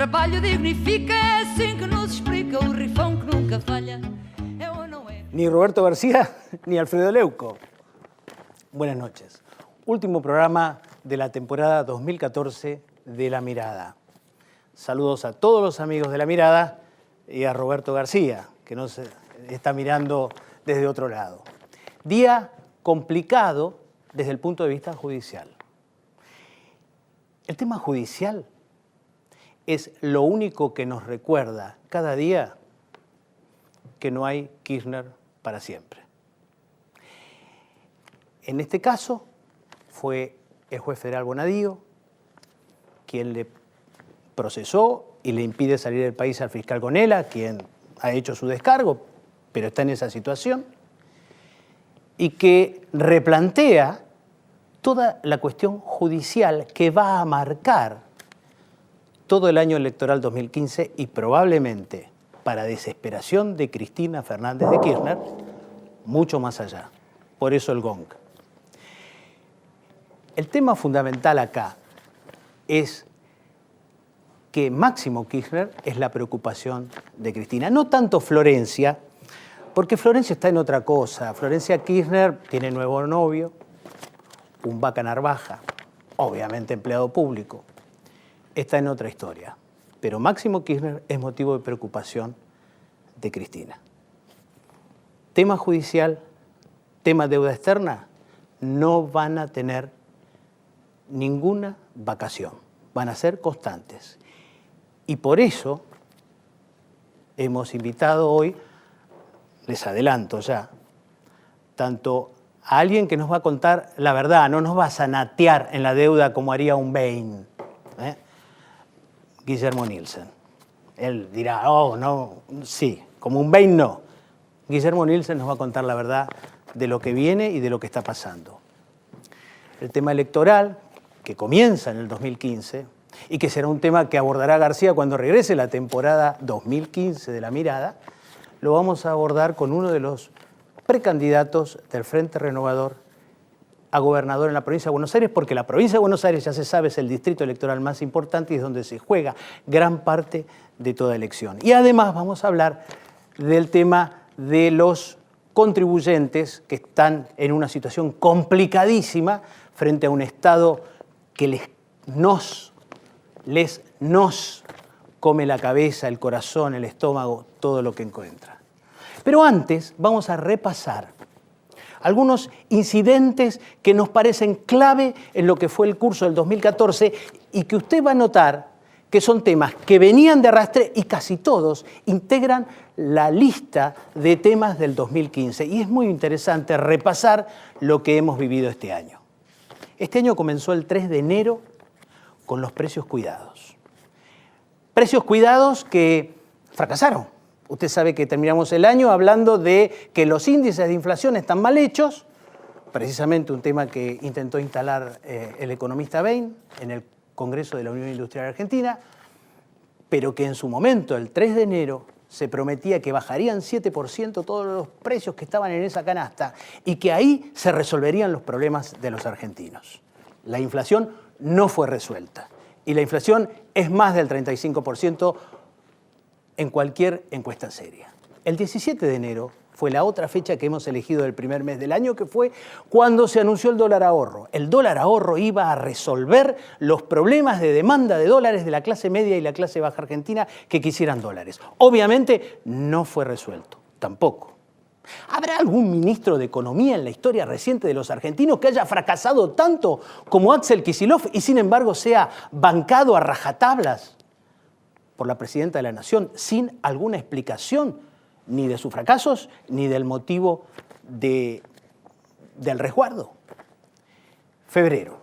trabalho dignifica, é assim que nos explica o rifão que nunca falha. É ou não é? Ni Roberto García ni Alfredo Leuco. Buenas noches. Último programa de la temporada 2014 de La Mirada. Saludos a todos los amigos de La Mirada y a Roberto García, que nos está mirando desde otro lado. Día complicado desde el punto de vista judicial. El tema judicial es lo único que nos recuerda cada día que no hay Kirchner para siempre. En este caso fue el juez federal Bonadío quien le procesó y le impide salir del país al fiscal Gonella, quien ha hecho su descargo, pero está en esa situación, y que replantea toda la cuestión judicial que va a marcar todo el año electoral 2015 y probablemente, para desesperación de Cristina Fernández de Kirchner, mucho más allá. Por eso el gong. El tema fundamental acá es que Máximo Kirchner es la preocupación de Cristina. No tanto Florencia, porque Florencia está en otra cosa. Florencia Kirchner tiene nuevo novio, un Vaca Narvaja, obviamente empleado público. Está en otra historia. Pero Máximo Kirchner es motivo de preocupación de Cristina. Tema judicial, tema deuda externa, no van a tener ninguna vacación. Van a ser constantes. Y por eso hemos invitado hoy, les adelanto ya, tanto a alguien que nos va a contar la verdad, no nos va a zanatear en la deuda como haría un Bain, Guillermo Nielsen. Él dirá, oh, no, sí, como un Bain no. Guillermo Nielsen nos va a contar la verdad de lo que viene y de lo que está pasando. El tema electoral, que comienza en el 2015, y que será un tema que abordará García cuando regrese la temporada 2015 de La Mirada, lo vamos a abordar con uno de los precandidatos del Frente Renovador a gobernador en la provincia de Buenos Aires, porque la provincia de Buenos Aires, ya se sabe, es el distrito electoral más importante y es donde se juega gran parte de toda elección. Y además vamos a hablar del tema de los contribuyentes que están en una situación complicadísima frente a un Estado que nos come la cabeza, el corazón, el estómago, todo lo que encuentra. Pero antes vamos a repasar algunos incidentes que nos parecen clave en lo que fue el curso del 2014 y que usted va a notar que son temas que venían de arrastre y casi todos integran la lista de temas del 2015. Y es muy interesante repasar lo que hemos vivido este año. Este año comenzó el 3 de enero con los precios cuidados. Precios cuidados que fracasaron. Usted sabe que terminamos el año hablando de que los índices de inflación están mal hechos, precisamente un tema que intentó instalar el economista Bain en el Congreso de la Unión Industrial Argentina, pero que en su momento, el 3 de enero, se prometía que bajarían 7% todos los precios que estaban en esa canasta y que ahí se resolverían los problemas de los argentinos. La inflación no fue resuelta y la inflación es más del 35% en cualquier encuesta seria. El 17 de enero fue la otra fecha que hemos elegido del primer mes del año, que fue cuando se anunció el dólar ahorro. El dólar ahorro iba a resolver los problemas de demanda de dólares de la clase media y la clase baja argentina que quisieran dólares. Obviamente no fue resuelto, tampoco. ¿Habrá algún ministro de Economía en la historia reciente de los argentinos que haya fracasado tanto como Axel Kicillof y sin embargo sea bancado a rajatablas por la presidenta de la Nación sin alguna explicación ni de sus fracasos ni del motivo del resguardo? Febrero.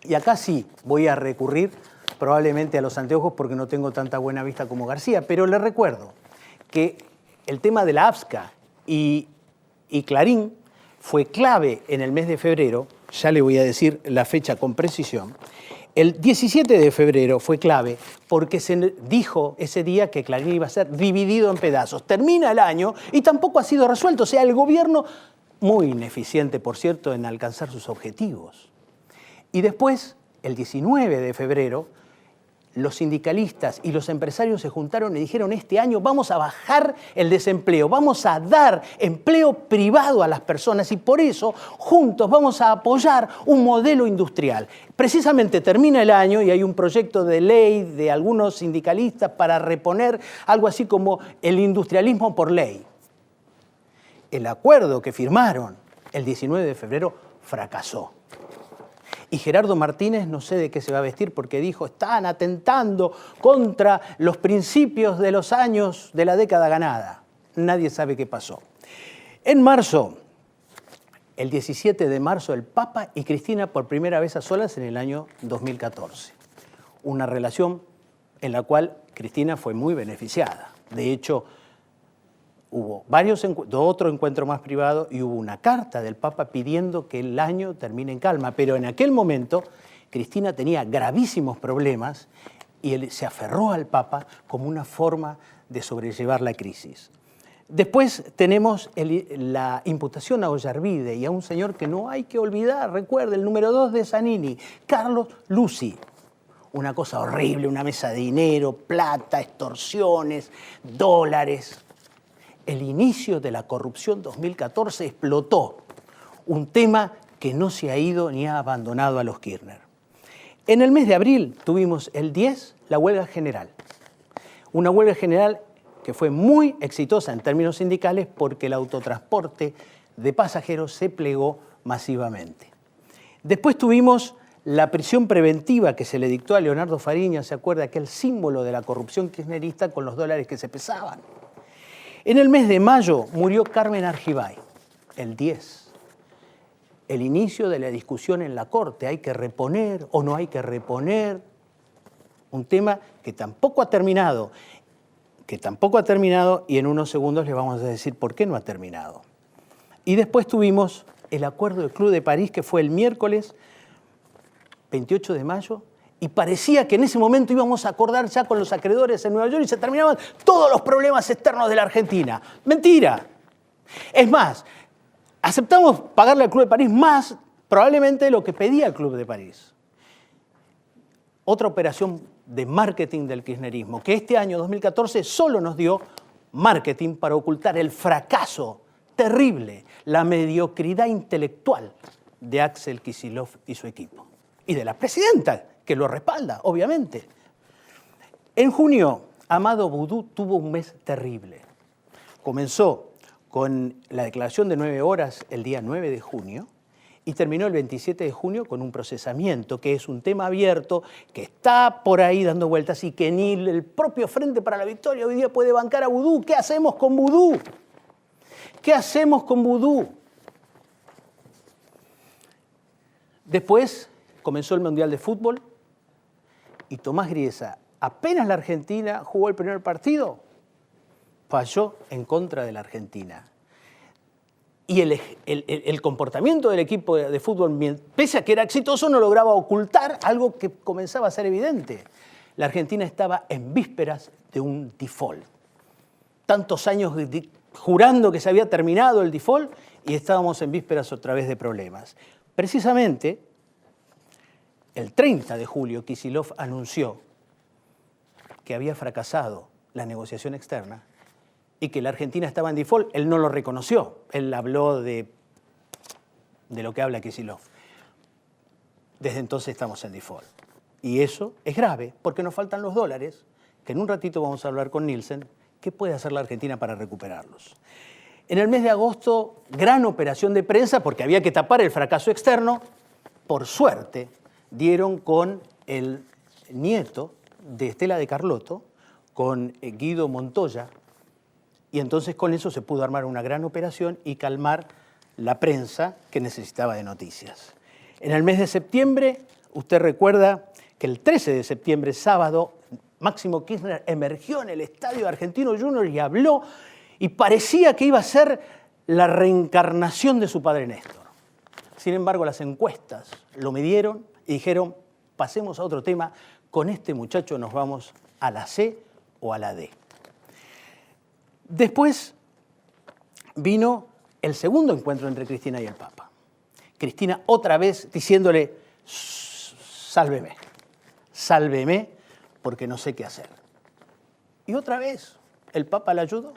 Y acá sí voy a recurrir probablemente a los anteojos porque no tengo tanta buena vista como García, pero le recuerdo que el tema de la AFSCA y Clarín fue clave en el mes de febrero, ya le voy a decir la fecha con precisión. El 17 de febrero fue clave porque se dijo ese día que Clarín iba a ser dividido en pedazos. Termina el año y tampoco ha sido resuelto. O sea, el gobierno, muy ineficiente, por cierto, en alcanzar sus objetivos. Y después, el 19 de febrero, los sindicalistas y los empresarios se juntaron y dijeron: este año vamos a bajar el desempleo, vamos a dar empleo privado a las personas y por eso juntos vamos a apoyar un modelo industrial. Precisamente termina el año y hay un proyecto de ley de algunos sindicalistas para reponer algo así como el industrialismo por ley. El acuerdo que firmaron el 19 de febrero fracasó. Y Gerardo Martínez no sé de qué se va a vestir porque dijo: están atentando contra los principios de los años de la década ganada. Nadie sabe qué pasó. En marzo, el 17 de marzo, el Papa y Cristina por primera vez a solas en el año 2014. Una relación en la cual Cristina fue muy beneficiada. De hecho, hubo otro encuentro más privado y hubo una carta del Papa pidiendo que el año termine en calma. Pero en aquel momento Cristina tenía gravísimos problemas y él se aferró al Papa como una forma de sobrellevar la crisis. Después tenemos la imputación a Ollarvide y a un señor que no hay que olvidar, recuerde, el número 2 de Zanini, Carlos Lusi. Una cosa horrible, una mesa de dinero, plata, extorsiones, dólares. El inicio de la corrupción 2014 explotó, un tema que no se ha ido ni ha abandonado a los Kirchner. En el mes de abril tuvimos el 10, la huelga general. Una huelga general que fue muy exitosa en términos sindicales porque el autotransporte de pasajeros se plegó masivamente. Después tuvimos la prisión preventiva que se le dictó a Leonardo Fariña, ¿se acuerda? Aquel símbolo de la corrupción kirchnerista con los dólares que se pesaban. En el mes de mayo murió Carmen Argibay, el 10. El inicio de la discusión en la Corte, ¿hay que reponer o no hay que reponer? Un tema que tampoco ha terminado, y en unos segundos les vamos a decir por qué no ha terminado. Y después tuvimos el acuerdo del Club de París, que fue el miércoles 28 de mayo, y parecía que en ese momento íbamos a acordar ya con los acreedores en Nueva York y se terminaban todos los problemas externos de la Argentina. ¡Mentira! Es más, aceptamos pagarle al Club de París más probablemente de lo que pedía el Club de París. Otra operación de marketing del kirchnerismo, que este año 2014 solo nos dio marketing para ocultar el fracaso terrible, la mediocridad intelectual de Axel Kicillof y su equipo. Y de la presidenta, que lo respalda, obviamente. En junio, Amado Boudou tuvo un mes terrible. Comenzó con la declaración de 9 horas el día 9 de junio y terminó el 27 de junio con un procesamiento, que es un tema abierto, que está por ahí dando vueltas y que ni el propio Frente para la Victoria hoy día puede bancar a Boudou. ¿Qué hacemos con Boudou? ¿Qué hacemos con Boudou? Después comenzó el Mundial de Fútbol y Tomás Griesa, apenas la Argentina jugó el primer partido, falló en contra de la Argentina. Y el comportamiento del equipo de fútbol, pese a que era exitoso, no lograba ocultar algo que comenzaba a ser evidente. La Argentina estaba en vísperas de un default. Tantos años jurando que se había terminado el default y estábamos en vísperas otra vez de problemas. Precisamente, el 30 de julio, Kicillof anunció que había fracasado la negociación externa y que la Argentina estaba en default. Él no lo reconoció. Él habló de lo que habla Kicillof. Desde entonces estamos en default. Y eso es grave porque nos faltan los dólares, que en un ratito vamos a hablar con Nielsen. ¿Qué puede hacer la Argentina para recuperarlos? En el mes de agosto, gran operación de prensa porque había que tapar el fracaso externo. Por suerte, dieron con el nieto de Estela de Carlotto, con Guido Montoya, y entonces con eso se pudo armar una gran operación y calmar la prensa que necesitaba de noticias. En el mes de septiembre, usted recuerda que el 13 de septiembre, sábado, Máximo Kirchner emergió en el Estadio Argentino Juniors y habló, y parecía que iba a ser la reencarnación de su padre Néstor. Sin embargo, las encuestas lo midieron y dijeron: pasemos a otro tema, con este muchacho nos vamos a la C o a la D. Después vino el segundo encuentro entre Cristina y el Papa. Cristina otra vez diciéndole: sálveme, sálveme, porque no sé qué hacer. Y otra vez, el Papa la ayudó.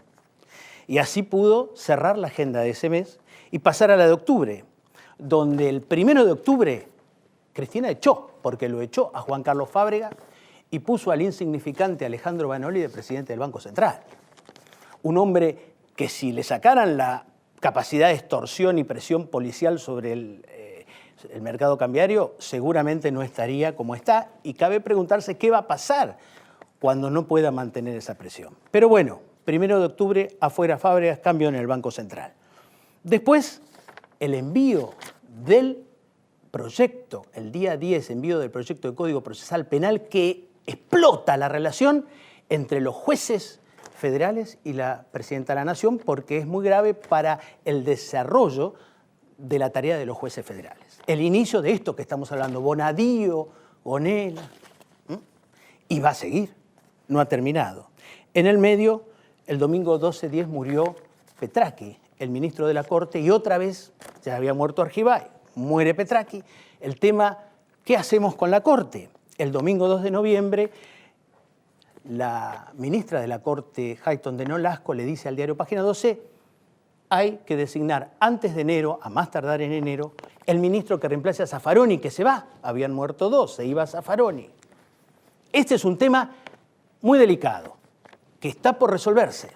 Y así pudo cerrar la agenda de ese mes y pasar a la de octubre, donde el 1 de octubre Cristina echó, porque lo echó a Juan Carlos Fábrega y puso al insignificante Alejandro Banoli de presidente del Banco Central. Un hombre que si le sacaran la capacidad de extorsión y presión policial sobre el mercado cambiario, seguramente no estaría como está, y cabe preguntarse qué va a pasar cuando no pueda mantener esa presión. Pero bueno, 1 de octubre, afuera Fábregas, cambio en el Banco Central. Después, el envío del proyecto, el día 10, envío del proyecto de Código Procesal Penal que explota la relación entre los jueces federales y la Presidenta de la Nación, porque es muy grave para el desarrollo de la tarea de los jueces federales. El inicio de esto que estamos hablando, Bonadío, Gonella, y va a seguir, no ha terminado. En el medio, el domingo 12-10 murió Petracchi, el ministro de la Corte, y otra vez, ya había muerto Argibay, muere Petracchi. El tema, ¿qué hacemos con la Corte? El domingo 2 de noviembre, la ministra de la Corte, Hayton de Nolasco, le dice al diario Página 12, hay que designar antes de enero, a más tardar en enero, el ministro que reemplace a Zaffaroni, que se va. Habían muerto 2, se iba Zaffaroni. Este es un tema muy delicado, que está por resolverse.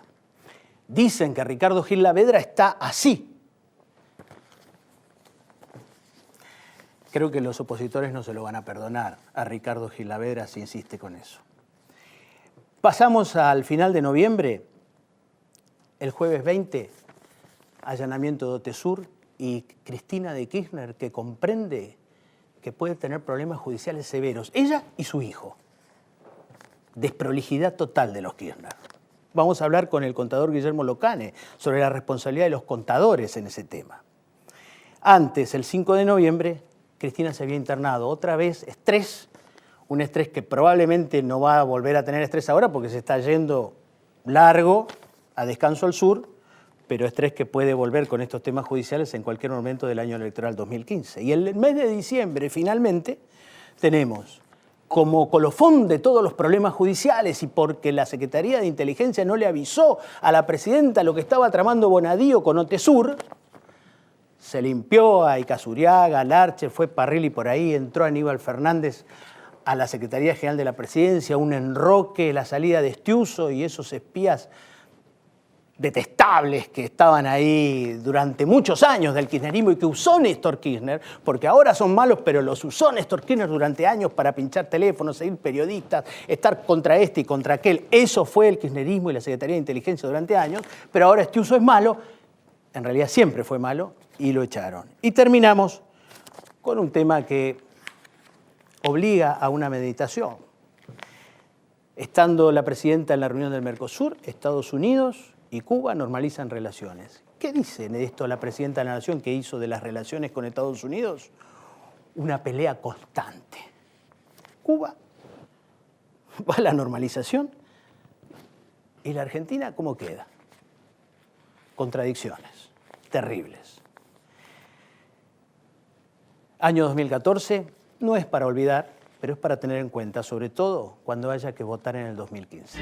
Dicen que Ricardo Gil Lavedra está así. Creo que los opositores no se lo van a perdonar a Ricardo Gil Lavedra si insiste con eso. Pasamos al final de noviembre, el jueves 20, allanamiento de Otesur y Cristina de Kirchner, que comprende que puede tener problemas judiciales severos, ella y su hijo. Desprolijidad total de los Kirchner. Vamos a hablar con el contador Guillermo Locane sobre la responsabilidad de los contadores en ese tema. Antes, el 5 de noviembre, Cristina se había internado. Otra vez, estrés, un estrés que probablemente no va a volver a tener estrés ahora porque se está yendo largo a descanso al sur, pero estrés que puede volver con estos temas judiciales en cualquier momento del año electoral 2015. Y el mes de diciembre, finalmente, tenemos como colofón de todos los problemas judiciales y porque la Secretaría de Inteligencia no le avisó a la presidenta lo que estaba tramando Bonadío con Otesur, se limpió a Icazuriaga, Larche, fue Parrilli por ahí, entró Aníbal Fernández a la Secretaría General de la Presidencia, un enroque, la salida de Estiuso y esos espías detestables que estaban ahí durante muchos años del kirchnerismo y que usó Néstor Kirchner, porque ahora son malos, pero los usó Néstor Kirchner durante años para pinchar teléfonos, seguir periodistas, estar contra este y contra aquel. Eso fue el kirchnerismo y la Secretaría de Inteligencia durante años, pero ahora Estiuso es malo, en realidad siempre fue malo, y lo echaron. Y terminamos con un tema que obliga a una meditación. Estando la presidenta en la reunión del Mercosur, Estados Unidos y Cuba normalizan relaciones. ¿Qué dice de esto la presidenta de la Nación que hizo de las relaciones con Estados Unidos una pelea constante? Cuba va a la normalización y la Argentina, ¿cómo queda? Contradicciones terribles. Año 2014 no es para olvidar, pero es para tener en cuenta, sobre todo cuando haya que votar en el 2015.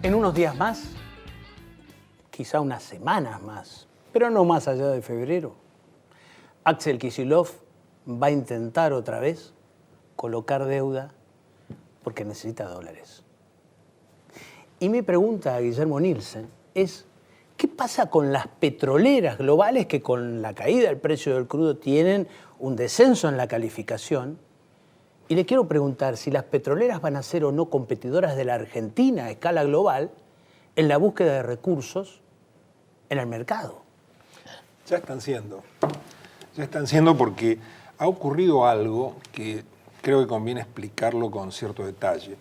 En unos días más, quizá unas semanas más, pero no más allá de febrero, Axel Kicillof va a intentar otra vez colocar deuda porque necesita dólares. Y mi pregunta a Guillermo Nielsen es, ¿qué pasa con las petroleras globales que con la caída del precio del crudo tienen un descenso en la calificación? Y le quiero preguntar si las petroleras van a ser o no competidoras de la Argentina a escala global en la búsqueda de recursos en el mercado. Ya están siendo porque ha ocurrido algo que creo que conviene explicarlo con cierto detalle.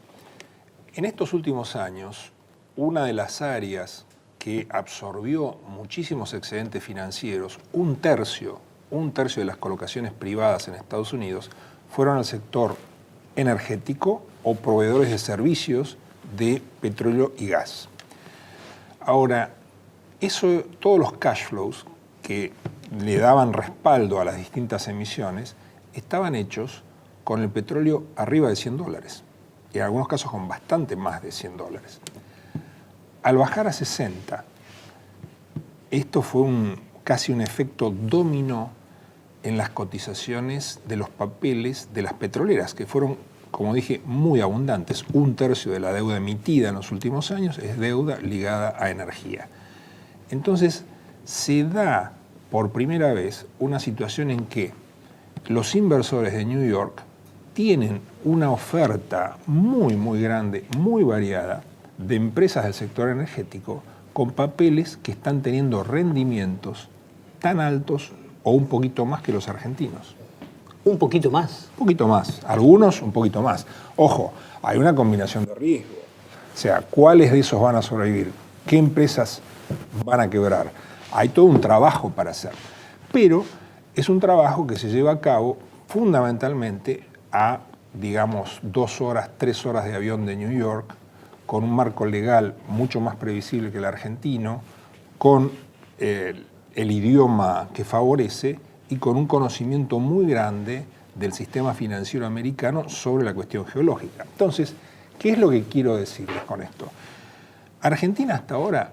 En estos últimos años, una de las áreas que absorbió muchísimos excedentes financieros, un tercio de las colocaciones privadas en Estados Unidos, fueron al sector energético o proveedores de servicios de petróleo y gas. Ahora, todos los cash flows que le daban respaldo a las distintas emisiones estaban hechos con el petróleo arriba de $100. y en algunos casos con bastante más de $100. Al bajar a 60, esto fue casi un efecto dominó en las cotizaciones de los papeles de las petroleras, que fueron, como dije, muy abundantes. 1/3 de la deuda emitida en los últimos años es deuda ligada a energía. Entonces, se da por primera vez una situación en que los inversores de New York tienen una oferta muy, muy grande, muy variada, de empresas del sector energético con papeles que están teniendo rendimientos tan altos o un poquito más que los argentinos. ¿Un poquito más? Un poquito más. Algunos un poquito más. Ojo, hay una combinación de riesgo. O sea, ¿cuáles de esos van a sobrevivir? ¿Qué empresas van a quebrar? Hay todo un trabajo para hacer. Pero es un trabajo que se lleva a cabo fundamentalmente a, digamos, 2 horas, 3 horas de avión de New York, con un marco legal mucho más previsible que el argentino, con el idioma que favorece y con un conocimiento muy grande del sistema financiero americano sobre la cuestión geológica. Entonces, ¿qué es lo que quiero decirles con esto? Argentina hasta ahora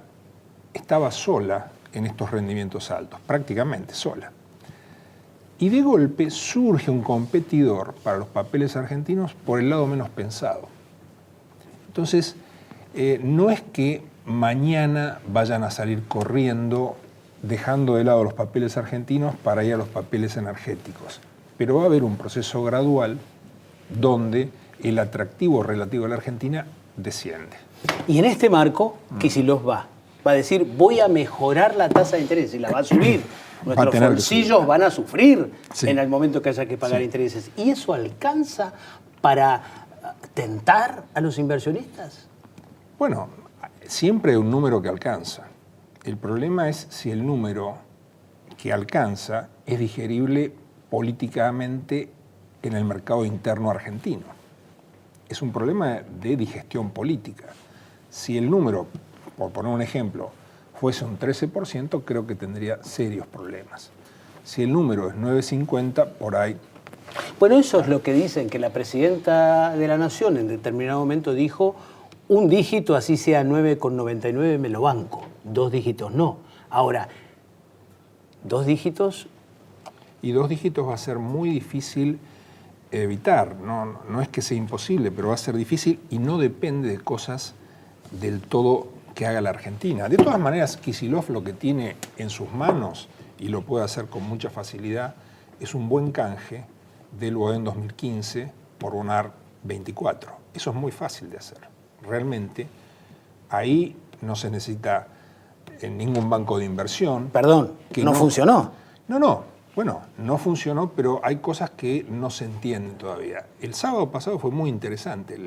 estaba sola en estos rendimientos altos, prácticamente sola. Y de golpe surge un competidor para los papeles argentinos por el lado menos pensado. Entonces, no es que mañana vayan a salir corriendo, dejando de lado los papeles argentinos para ir a los papeles energéticos. Pero va a haber un proceso gradual donde el atractivo relativo a la Argentina desciende. Y en este marco, Kicillof va a decir, voy a mejorar la tasa de interés y la va a subir. Nuestros bolsillos van a sufrir en el momento que haya que pagar intereses. ¿Y eso alcanza para tentar a los inversionistas? Bueno, siempre hay un número que alcanza. El problema es si el número que alcanza es digerible políticamente en el mercado interno argentino. Es un problema de digestión política. Si el número, por poner un ejemplo, fuese un 13%, creo que tendría serios problemas. Si el número es 9,50, por ahí... Bueno, eso es lo que dicen, que la presidenta de la Nación en determinado momento dijo, un dígito, así sea 9,99, me lo banco. 2 dígitos no. Ahora, 2 dígitos... Y 2 dígitos va a ser muy difícil evitar. No es que sea imposible, pero va a ser difícil y no depende de cosas del todo que haga la Argentina. De todas maneras, Kicillof lo que tiene en sus manos, y lo puede hacer con mucha facilidad, es un buen canje del BODEN 2015 por BONAR 24. Eso es muy fácil de hacer. Realmente, ahí no se necesita ningún banco de inversión. Perdón, que no funcionó. Bueno, no funcionó, pero hay cosas que no se entienden todavía. El sábado pasado fue muy interesante.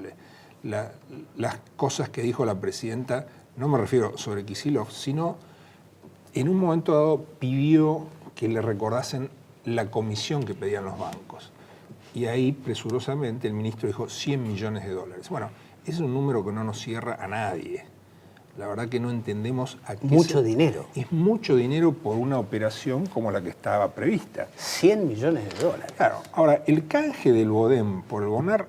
Las cosas que dijo la presidenta, no me refiero sobre Kicillof, sino en un momento dado pidió que le recordasen la comisión que pedían los bancos. Y ahí, presurosamente, el ministro dijo $100 millones. Bueno, ese es un número que no nos cierra a nadie. La verdad que no entendemos a qué... Mucho dinero. Es mucho dinero por una operación como la que estaba prevista. $100 millones. Claro. Ahora, el canje del BODEN por el BONAR,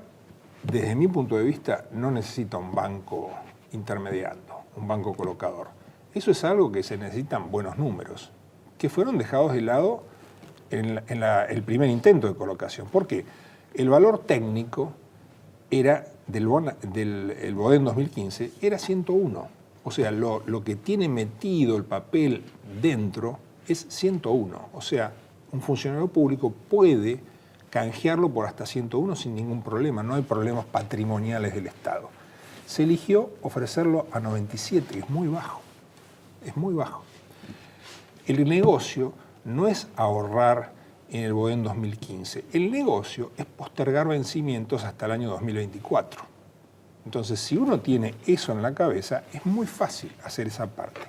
desde mi punto de vista, no necesita un banco intermediando, un banco colocador. Eso es algo que se necesitan buenos números, que fueron dejados de lado en el primer intento de colocación. ¿Por qué? El valor técnico era el BODEN 2015 era 101. O sea, lo que tiene metido el papel dentro es 101. O sea, un funcionario público puede canjearlo por hasta 101 sin ningún problema. No hay problemas patrimoniales del Estado. Se eligió ofrecerlo a 97, que es muy bajo. Es muy bajo. El negocio no es ahorrar en el BODEN 2015. El negocio es postergar vencimientos hasta el año 2024. Entonces, si uno tiene eso en la cabeza, es muy fácil hacer esa parte.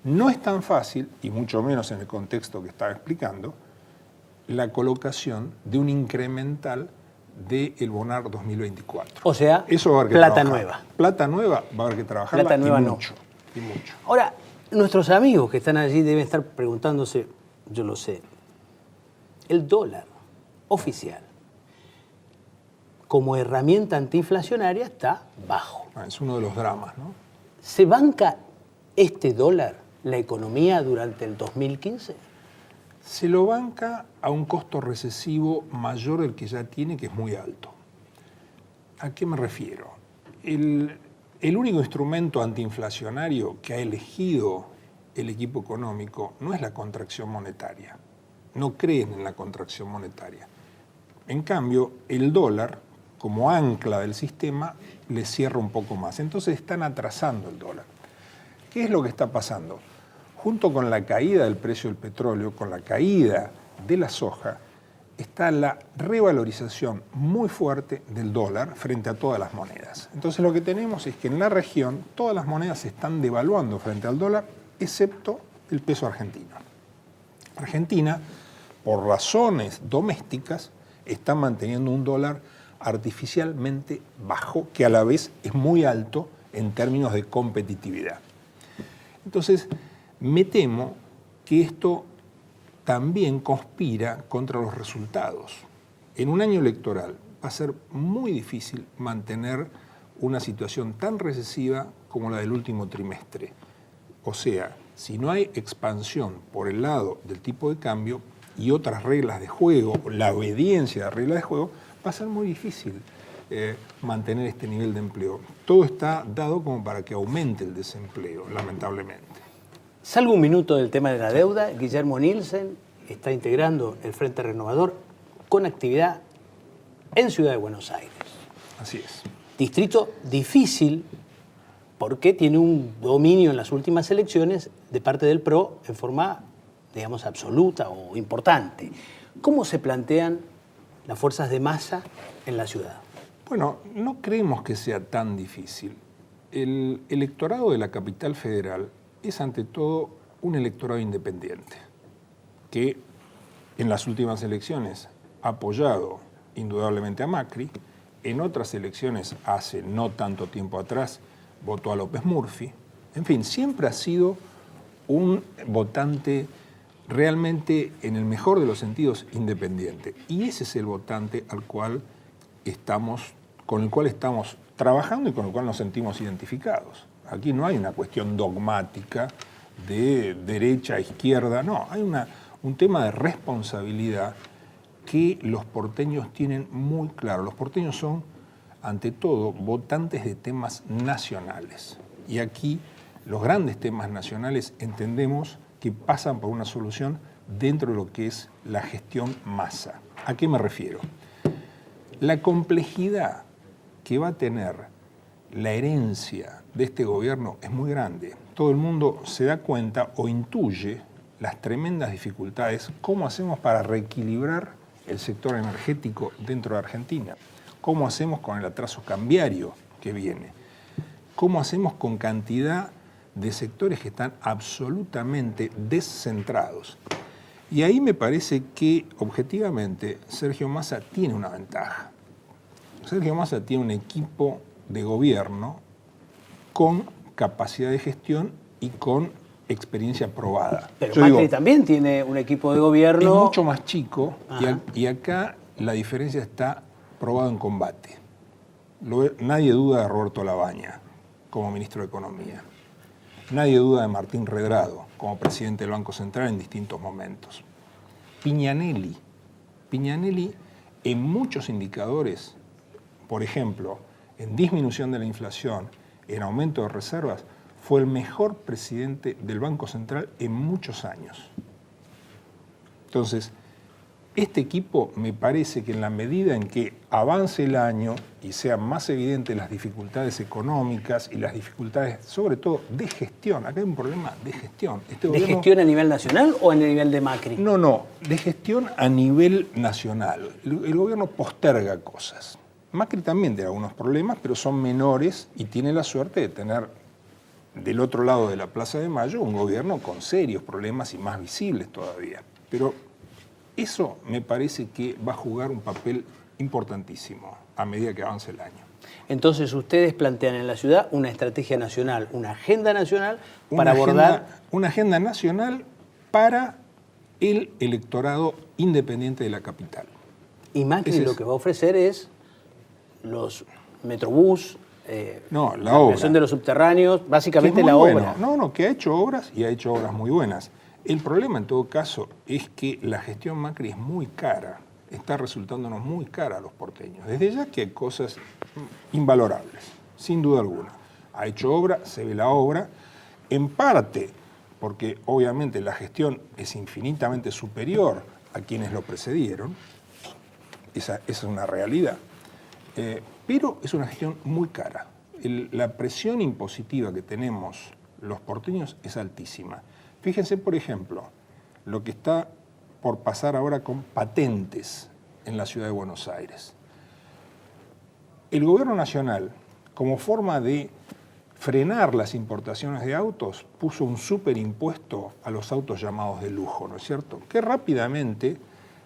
No es tan fácil, y mucho menos en el contexto que estaba explicando, la colocación de un incremental del BONAR 2024. O sea, eso va a haber que plata trabajar. nueva. Plata nueva va a haber que trabajarla plata nueva y no. mucho. Ahora, nuestros amigos que están allí deben estar preguntándose, yo lo sé, el dólar oficial, como herramienta antiinflacionaria está bajo. Es uno de los dramas, ¿no? ¿Se banca este dólar la economía durante el 2015? Se lo banca a un costo recesivo mayor del que ya tiene, que es muy alto. ¿A qué me refiero? El único instrumento antiinflacionario que ha elegido el equipo económico no es la contracción monetaria. No creen en la contracción monetaria. En cambio, el dólar, como ancla del sistema, le cierra un poco más. Entonces están atrasando el dólar. ¿Qué es lo que está pasando? Junto con la caída del precio del petróleo, con la caída de la soja, está la revalorización muy fuerte del dólar frente a todas las monedas. Entonces lo que tenemos es que en la región todas las monedas se están devaluando frente al dólar, excepto el peso argentino. Argentina, por razones domésticas, está manteniendo un dólar artificialmente bajo, que a la vez es muy alto en términos de competitividad. Entonces, me temo que esto también conspira contra los resultados. En un año electoral va a ser muy difícil mantener una situación tan recesiva como la del último trimestre. O sea, si no hay expansión por el lado del tipo de cambio y otras reglas de juego, la obediencia a las reglas de juego, va a ser muy difícil mantener este nivel de empleo. Todo está dado como para que aumente el desempleo, lamentablemente. Salgo un minuto del tema de la deuda. Guillermo Nielsen está integrando el Frente Renovador con actividad en Ciudad de Buenos Aires. Así es. Distrito difícil porque tiene un dominio en las últimas elecciones de parte del PRO en forma, digamos, absoluta o importante. ¿Cómo se plantean las fuerzas de masa en la ciudad? Bueno, no creemos que sea tan difícil. El electorado de la capital federal es ante todo un electorado independiente, que en las últimas elecciones ha apoyado indudablemente a Macri, en otras elecciones hace no tanto tiempo atrás votó a López Murphy. En fin, siempre ha sido un votante realmente, en el mejor de los sentidos, independiente. Y ese es el votante con el cual estamos trabajando y con el cual nos sentimos identificados. Aquí no hay una cuestión dogmática de derecha, izquierda, no, hay un tema de responsabilidad que los porteños tienen muy claro. Los porteños son, ante todo, votantes de temas nacionales. Y aquí los grandes temas nacionales entendemos que pasan por una solución dentro de lo que es la gestión masa. ¿A qué me refiero? La complejidad que va a tener la herencia de este gobierno es muy grande. Todo el mundo se da cuenta o intuye las tremendas dificultades. ¿Cómo hacemos para reequilibrar el sector energético dentro de Argentina? ¿Cómo hacemos con el atraso cambiario que viene? ¿Cómo hacemos con cantidad de sectores que están absolutamente descentrados? Y ahí me parece que, objetivamente, Sergio Massa tiene una ventaja. Sergio Massa tiene un equipo de gobierno con capacidad de gestión y con experiencia probada. Pero Macri también tiene un equipo de gobierno... Es mucho más chico y acá la diferencia está probado en combate. Nadie duda de Roberto Labaña como ministro de Economía. Nadie duda de Martín Redrado como presidente del Banco Central en distintos momentos. Piñanelli en muchos indicadores, por ejemplo, en disminución de la inflación, en aumento de reservas, fue el mejor presidente del Banco Central en muchos años. Entonces, este equipo me parece que en la medida en que avance el año y sean más evidentes las dificultades económicas y las dificultades, sobre todo, de gestión. Acá hay un problema de gestión. ¿De gestión a nivel nacional o a nivel de Macri? No, de gestión a nivel nacional. El gobierno posterga cosas. Macri también tiene algunos problemas, pero son menores y tiene la suerte de tener del otro lado de la Plaza de Mayo un gobierno con serios problemas y más visibles todavía. Pero eso me parece que va a jugar un papel importantísimo a medida que avance el año. Entonces ustedes plantean en la ciudad una estrategia nacional, una agenda nacional para abordar... Una agenda nacional para el electorado independiente de la capital. Y Macri lo que va a ofrecer es los Metrobús, No, la la obra. ampliación de los subterráneos, Que básicamente es muy la bueno. obra. No, que ha hecho obras y ha hecho obras muy buenas. El problema en todo caso es que la gestión Macri es muy cara, está resultándonos muy cara a los porteños. Desde ya que hay cosas invalorables, sin duda alguna. Ha hecho obra, se ve la obra, en parte porque obviamente la gestión es infinitamente superior a quienes lo precedieron, esa es una realidad, pero es una gestión muy cara. La presión impositiva que tenemos los porteños es altísima. Fíjense, por ejemplo, lo que está por pasar ahora con patentes en la ciudad de Buenos Aires. El gobierno nacional, como forma de frenar las importaciones de autos, puso un superimpuesto a los autos llamados de lujo, ¿no es cierto? Que rápidamente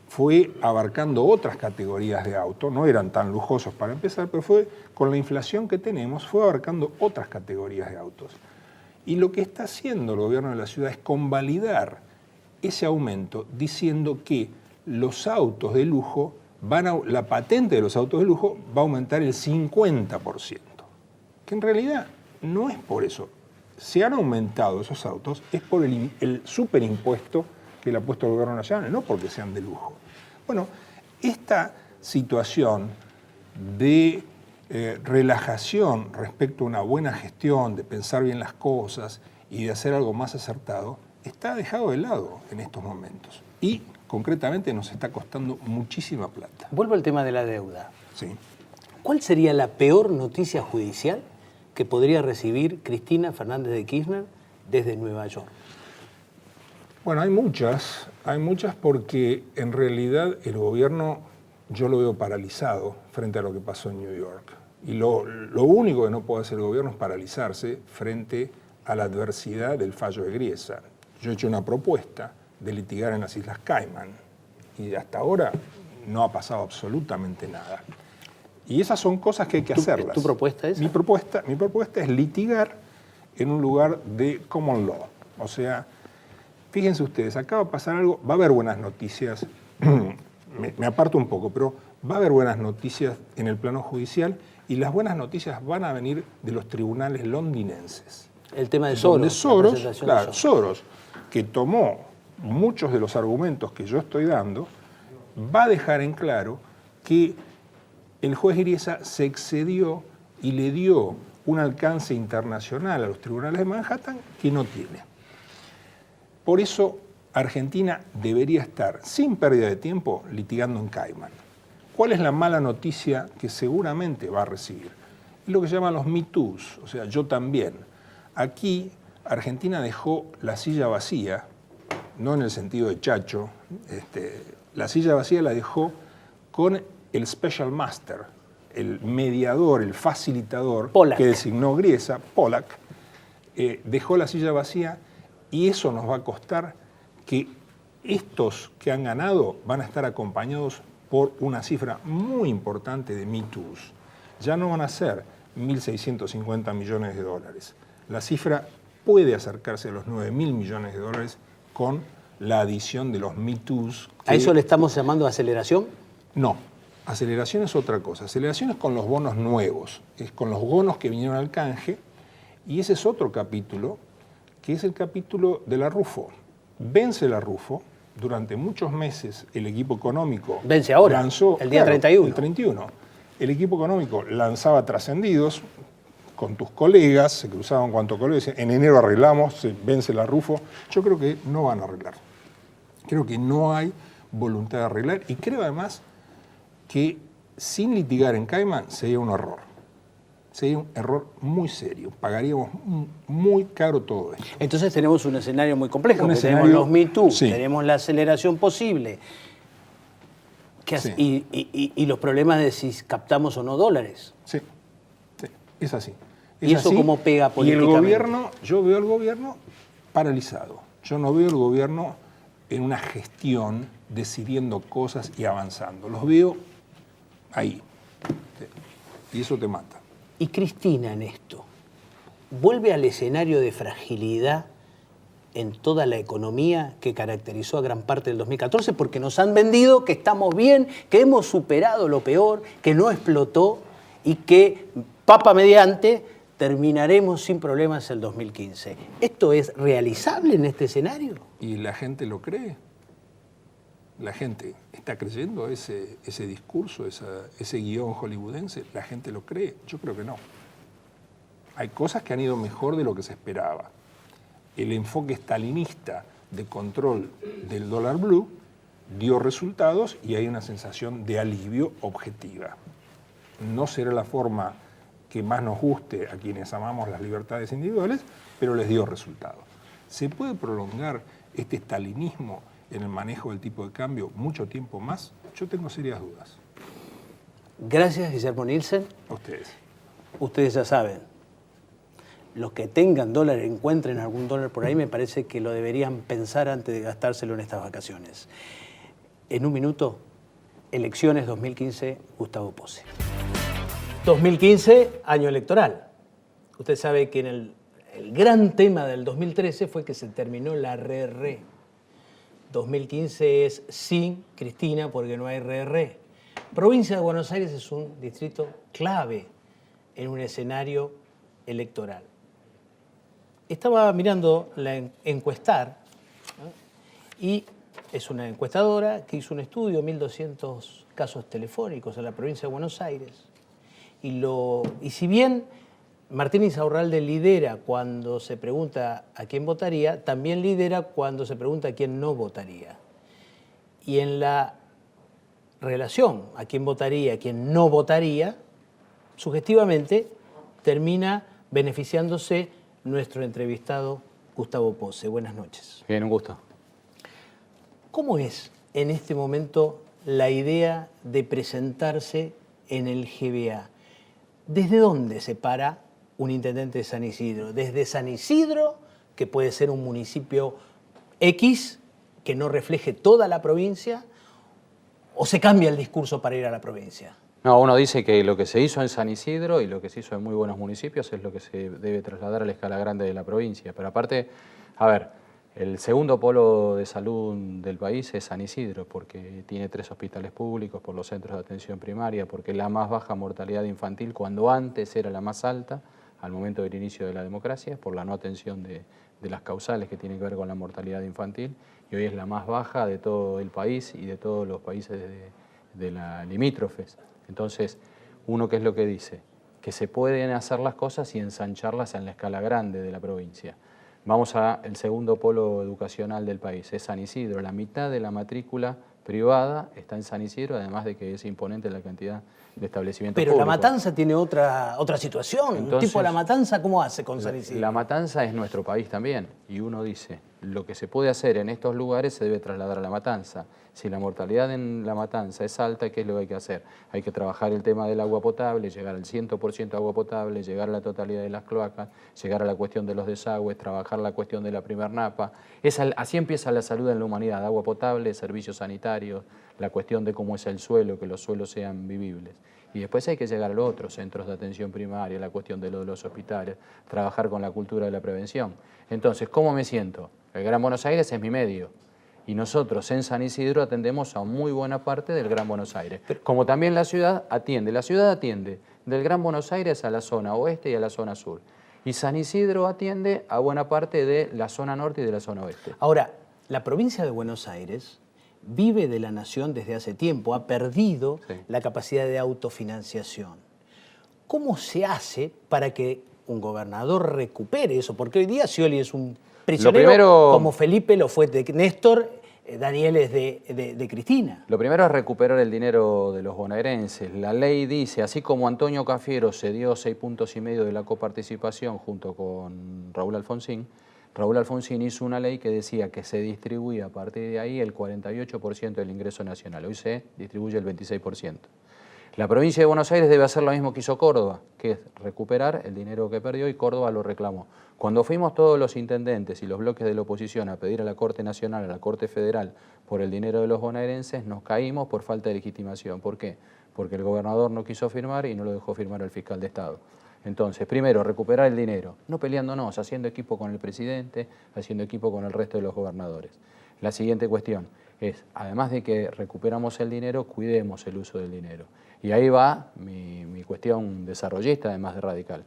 fue abarcando otras categorías de auto, no eran tan lujosos para empezar, pero fue, con la inflación que tenemos, fue abarcando otras categorías de autos. Y lo que está haciendo el gobierno de la ciudad es convalidar ese aumento diciendo que los autos de lujo la patente de los autos de lujo va a aumentar el 50%. Que en realidad no es por eso. Se han aumentado esos autos, es por el superimpuesto que le ha puesto el gobierno nacional, no porque sean de lujo. Bueno, esta situación de relajación respecto a una buena gestión, de pensar bien las cosas y de hacer algo más acertado, está dejado de lado en estos momentos. Y concretamente nos está costando muchísima plata. Vuelvo al tema de la deuda. Sí. ¿Cuál sería la peor noticia judicial que podría recibir Cristina Fernández de Kirchner desde Nueva York? Bueno, hay muchas porque en realidad el gobierno yo lo veo paralizado frente a lo que pasó en New York. Y lo único que no puede hacer el gobierno es paralizarse frente a la adversidad del fallo de Griesa. Yo he hecho una propuesta de litigar en las Islas Caimán y hasta ahora no ha pasado absolutamente nada. Y esas son cosas que hay que hacerlas. ¿Tu propuesta es? Mi propuesta es litigar en un lugar de common law. O sea, fíjense ustedes, acaba de pasar algo, va a haber buenas noticias, me aparto un poco, pero va a haber buenas noticias en el plano judicial y las buenas noticias van a venir de los tribunales londinenses. El tema de Donde Soros. Soros, que tomó muchos de los argumentos que yo estoy dando, va a dejar en claro que el juez Griesa se excedió y le dio un alcance internacional a los tribunales de Manhattan que no tiene. Por eso Argentina debería estar, sin pérdida de tiempo, litigando en Caimán. ¿Cuál es la mala noticia que seguramente va a recibir? Es lo que se llaman los Me Too's, o sea, yo también. Aquí Argentina dejó la silla vacía, no en el sentido de chacho, la silla vacía la dejó con el Special Master, el mediador, el facilitador Pollack, que designó Griesa, Pollack, dejó la silla vacía y eso nos va a costar que estos que han ganado van a estar acompañados por una cifra muy importante de Me Too's. Ya no van a ser 1.650 millones de dólares. La cifra puede acercarse a los 9.000 millones de dólares con la adición de los Me Too's. ¿A eso le estamos llamando aceleración? No, aceleración es otra cosa. Aceleración es con los bonos nuevos, es con los bonos que vinieron al canje, y ese es otro capítulo, que es el capítulo de la Rufo. Vence la Rufo, durante muchos meses el equipo económico vence ahora, lanzó, el día 31. El 31. El equipo económico lanzaba trascendidos con tus colegas, se cruzaban cuantos colegas, decían, en enero arreglamos, se vence la Rufo. Yo creo que no van a arreglar. Creo que no hay voluntad de arreglar y creo además que sin litigar en Caimán sería un error. Sería un error muy serio. Pagaríamos muy caro todo esto. Entonces tenemos un escenario muy complejo. Un Tenemos escenario, los Me Too, sí. tenemos la aceleración posible. Sí. Y los problemas de si captamos o no dólares. Sí, es así. ¿Y eso cómo pega políticamente? Y el gobierno, yo veo al gobierno paralizado. Yo no veo al gobierno en una gestión decidiendo cosas y avanzando. Los veo ahí. Y eso te mata. Y Cristina en esto, ¿vuelve al escenario de fragilidad en toda la economía que caracterizó a gran parte del 2014? Porque nos han vendido que estamos bien, que hemos superado lo peor, que no explotó y que, papa mediante, terminaremos sin problemas el 2015. ¿Esto es realizable en este escenario? ¿Y la gente lo cree? ¿La gente está creyendo ese discurso, ese guión hollywoodense? ¿La gente lo cree? Yo creo que no. Hay cosas que han ido mejor de lo que se esperaba. El enfoque stalinista de control del dólar blue dio resultados y hay una sensación de alivio objetiva. No será la forma que más nos guste a quienes amamos las libertades individuales, pero les dio resultados. ¿Se puede prolongar este stalinismo en el manejo del tipo de cambio mucho tiempo más? Yo tengo serias dudas. Gracias, Guillermo Nielsen. A ustedes. Ustedes ya saben, los que tengan dólar, encuentren algún dólar por ahí, me parece que lo deberían pensar antes de gastárselo en estas vacaciones. En un minuto, elecciones 2015, Gustavo Posse. 2015, año electoral. Usted sabe que el gran tema del 2013 fue que se terminó la RR. 2015 es sin Cristina porque no hay RR. Provincia de Buenos Aires es un distrito clave en un escenario electoral. Estaba mirando la Encuestar, ¿no? Y es una encuestadora que hizo un estudio, 1.200 casos telefónicos en la provincia de Buenos Aires. Y si bien Martín Insaurralde lidera cuando se pregunta a quién votaría, también lidera cuando se pregunta a quién no votaría. Y en la relación a quién votaría, a quién no votaría, sugestivamente termina beneficiándose nuestro entrevistado Gustavo Posse. Buenas noches. Bien, un gusto. ¿Cómo es en este momento la idea de presentarse en el GBA? ¿Desde dónde se para un intendente de San Isidro? ¿Desde San Isidro, que puede ser un municipio X, que no refleje toda la provincia? ¿O se cambia el discurso para ir a la provincia? No, uno dice que lo que se hizo en San Isidro y lo que se hizo en muy buenos municipios es lo que se debe trasladar a la escala grande de la provincia. Pero aparte, a ver, el segundo polo de salud del país es San Isidro, porque tiene 3 hospitales públicos, por los centros de atención primaria, porque la más baja mortalidad infantil, cuando antes era la más alta, al momento del inicio de la democracia, por la no atención de las causales que tienen que ver con la mortalidad infantil, y hoy es la más baja de todo el país y de todos los países de la limítrofes. Entonces, uno, ¿qué es lo que dice? Que se pueden hacer las cosas y ensancharlas en la escala grande de la provincia. Vamos al segundo polo educacional del país, es San Isidro. La mitad de la matrícula privada está en San Isidro, además de que es imponente la cantidad de establecimientos Pero públicos. La Matanza tiene otra situación. Entonces, un tipo La Matanza, ¿cómo hace con San Isidro? La Matanza es nuestro país también, y uno dice, lo que se puede hacer en estos lugares se debe trasladar a La Matanza. Si la mortalidad en La Matanza es alta, ¿qué es lo que hay que hacer? Hay que trabajar el tema del agua potable, llegar al 100% agua potable, llegar a la totalidad de las cloacas, llegar a la cuestión de los desagües, trabajar la cuestión de la primer napa. Así empieza la salud en la humanidad, agua potable, servicios sanitarios, la cuestión de cómo es el suelo, que los suelos sean vivibles. Y después hay que llegar a los otros centros de atención primaria, la cuestión de los hospitales, trabajar con la cultura de la prevención. Entonces, ¿cómo me siento? El Gran Buenos Aires es mi medio. Y nosotros en San Isidro atendemos a muy buena parte del Gran Buenos Aires. Como también la ciudad atiende. La ciudad atiende del Gran Buenos Aires a la zona oeste y a la zona sur. Y San Isidro atiende a buena parte de la zona norte y de la zona oeste. Ahora, la provincia de Buenos Aires vive de la nación desde hace tiempo, ha perdido la capacidad de autofinanciación. ¿Cómo se hace para que un gobernador recupere eso? Porque hoy día Scioli es un prisionero, como Felipe lo fue de Néstor, Daniel es de Cristina. Lo primero es recuperar el dinero de los bonaerenses. La ley dice, así como Antonio Cafiero cedió 6,5 puntos de la coparticipación junto con Raúl Alfonsín hizo una ley que decía que se distribuía a partir de ahí el 48% del ingreso nacional. Hoy se distribuye el 26%. La provincia de Buenos Aires debe hacer lo mismo que hizo Córdoba, que es recuperar el dinero que perdió, y Córdoba lo reclamó. Cuando fuimos todos los intendentes y los bloques de la oposición a pedir a la Corte Nacional, a la Corte Federal, por el dinero de los bonaerenses, nos caímos por falta de legitimación. ¿Por qué? Porque el gobernador no quiso firmar y no lo dejó firmar el fiscal de Estado. Entonces, primero, recuperar el dinero, no peleándonos, haciendo equipo con el presidente, haciendo equipo con el resto de los gobernadores. La siguiente cuestión, es, además de que recuperamos el dinero, cuidemos el uso del dinero. Y ahí va mi cuestión desarrollista, además de radical.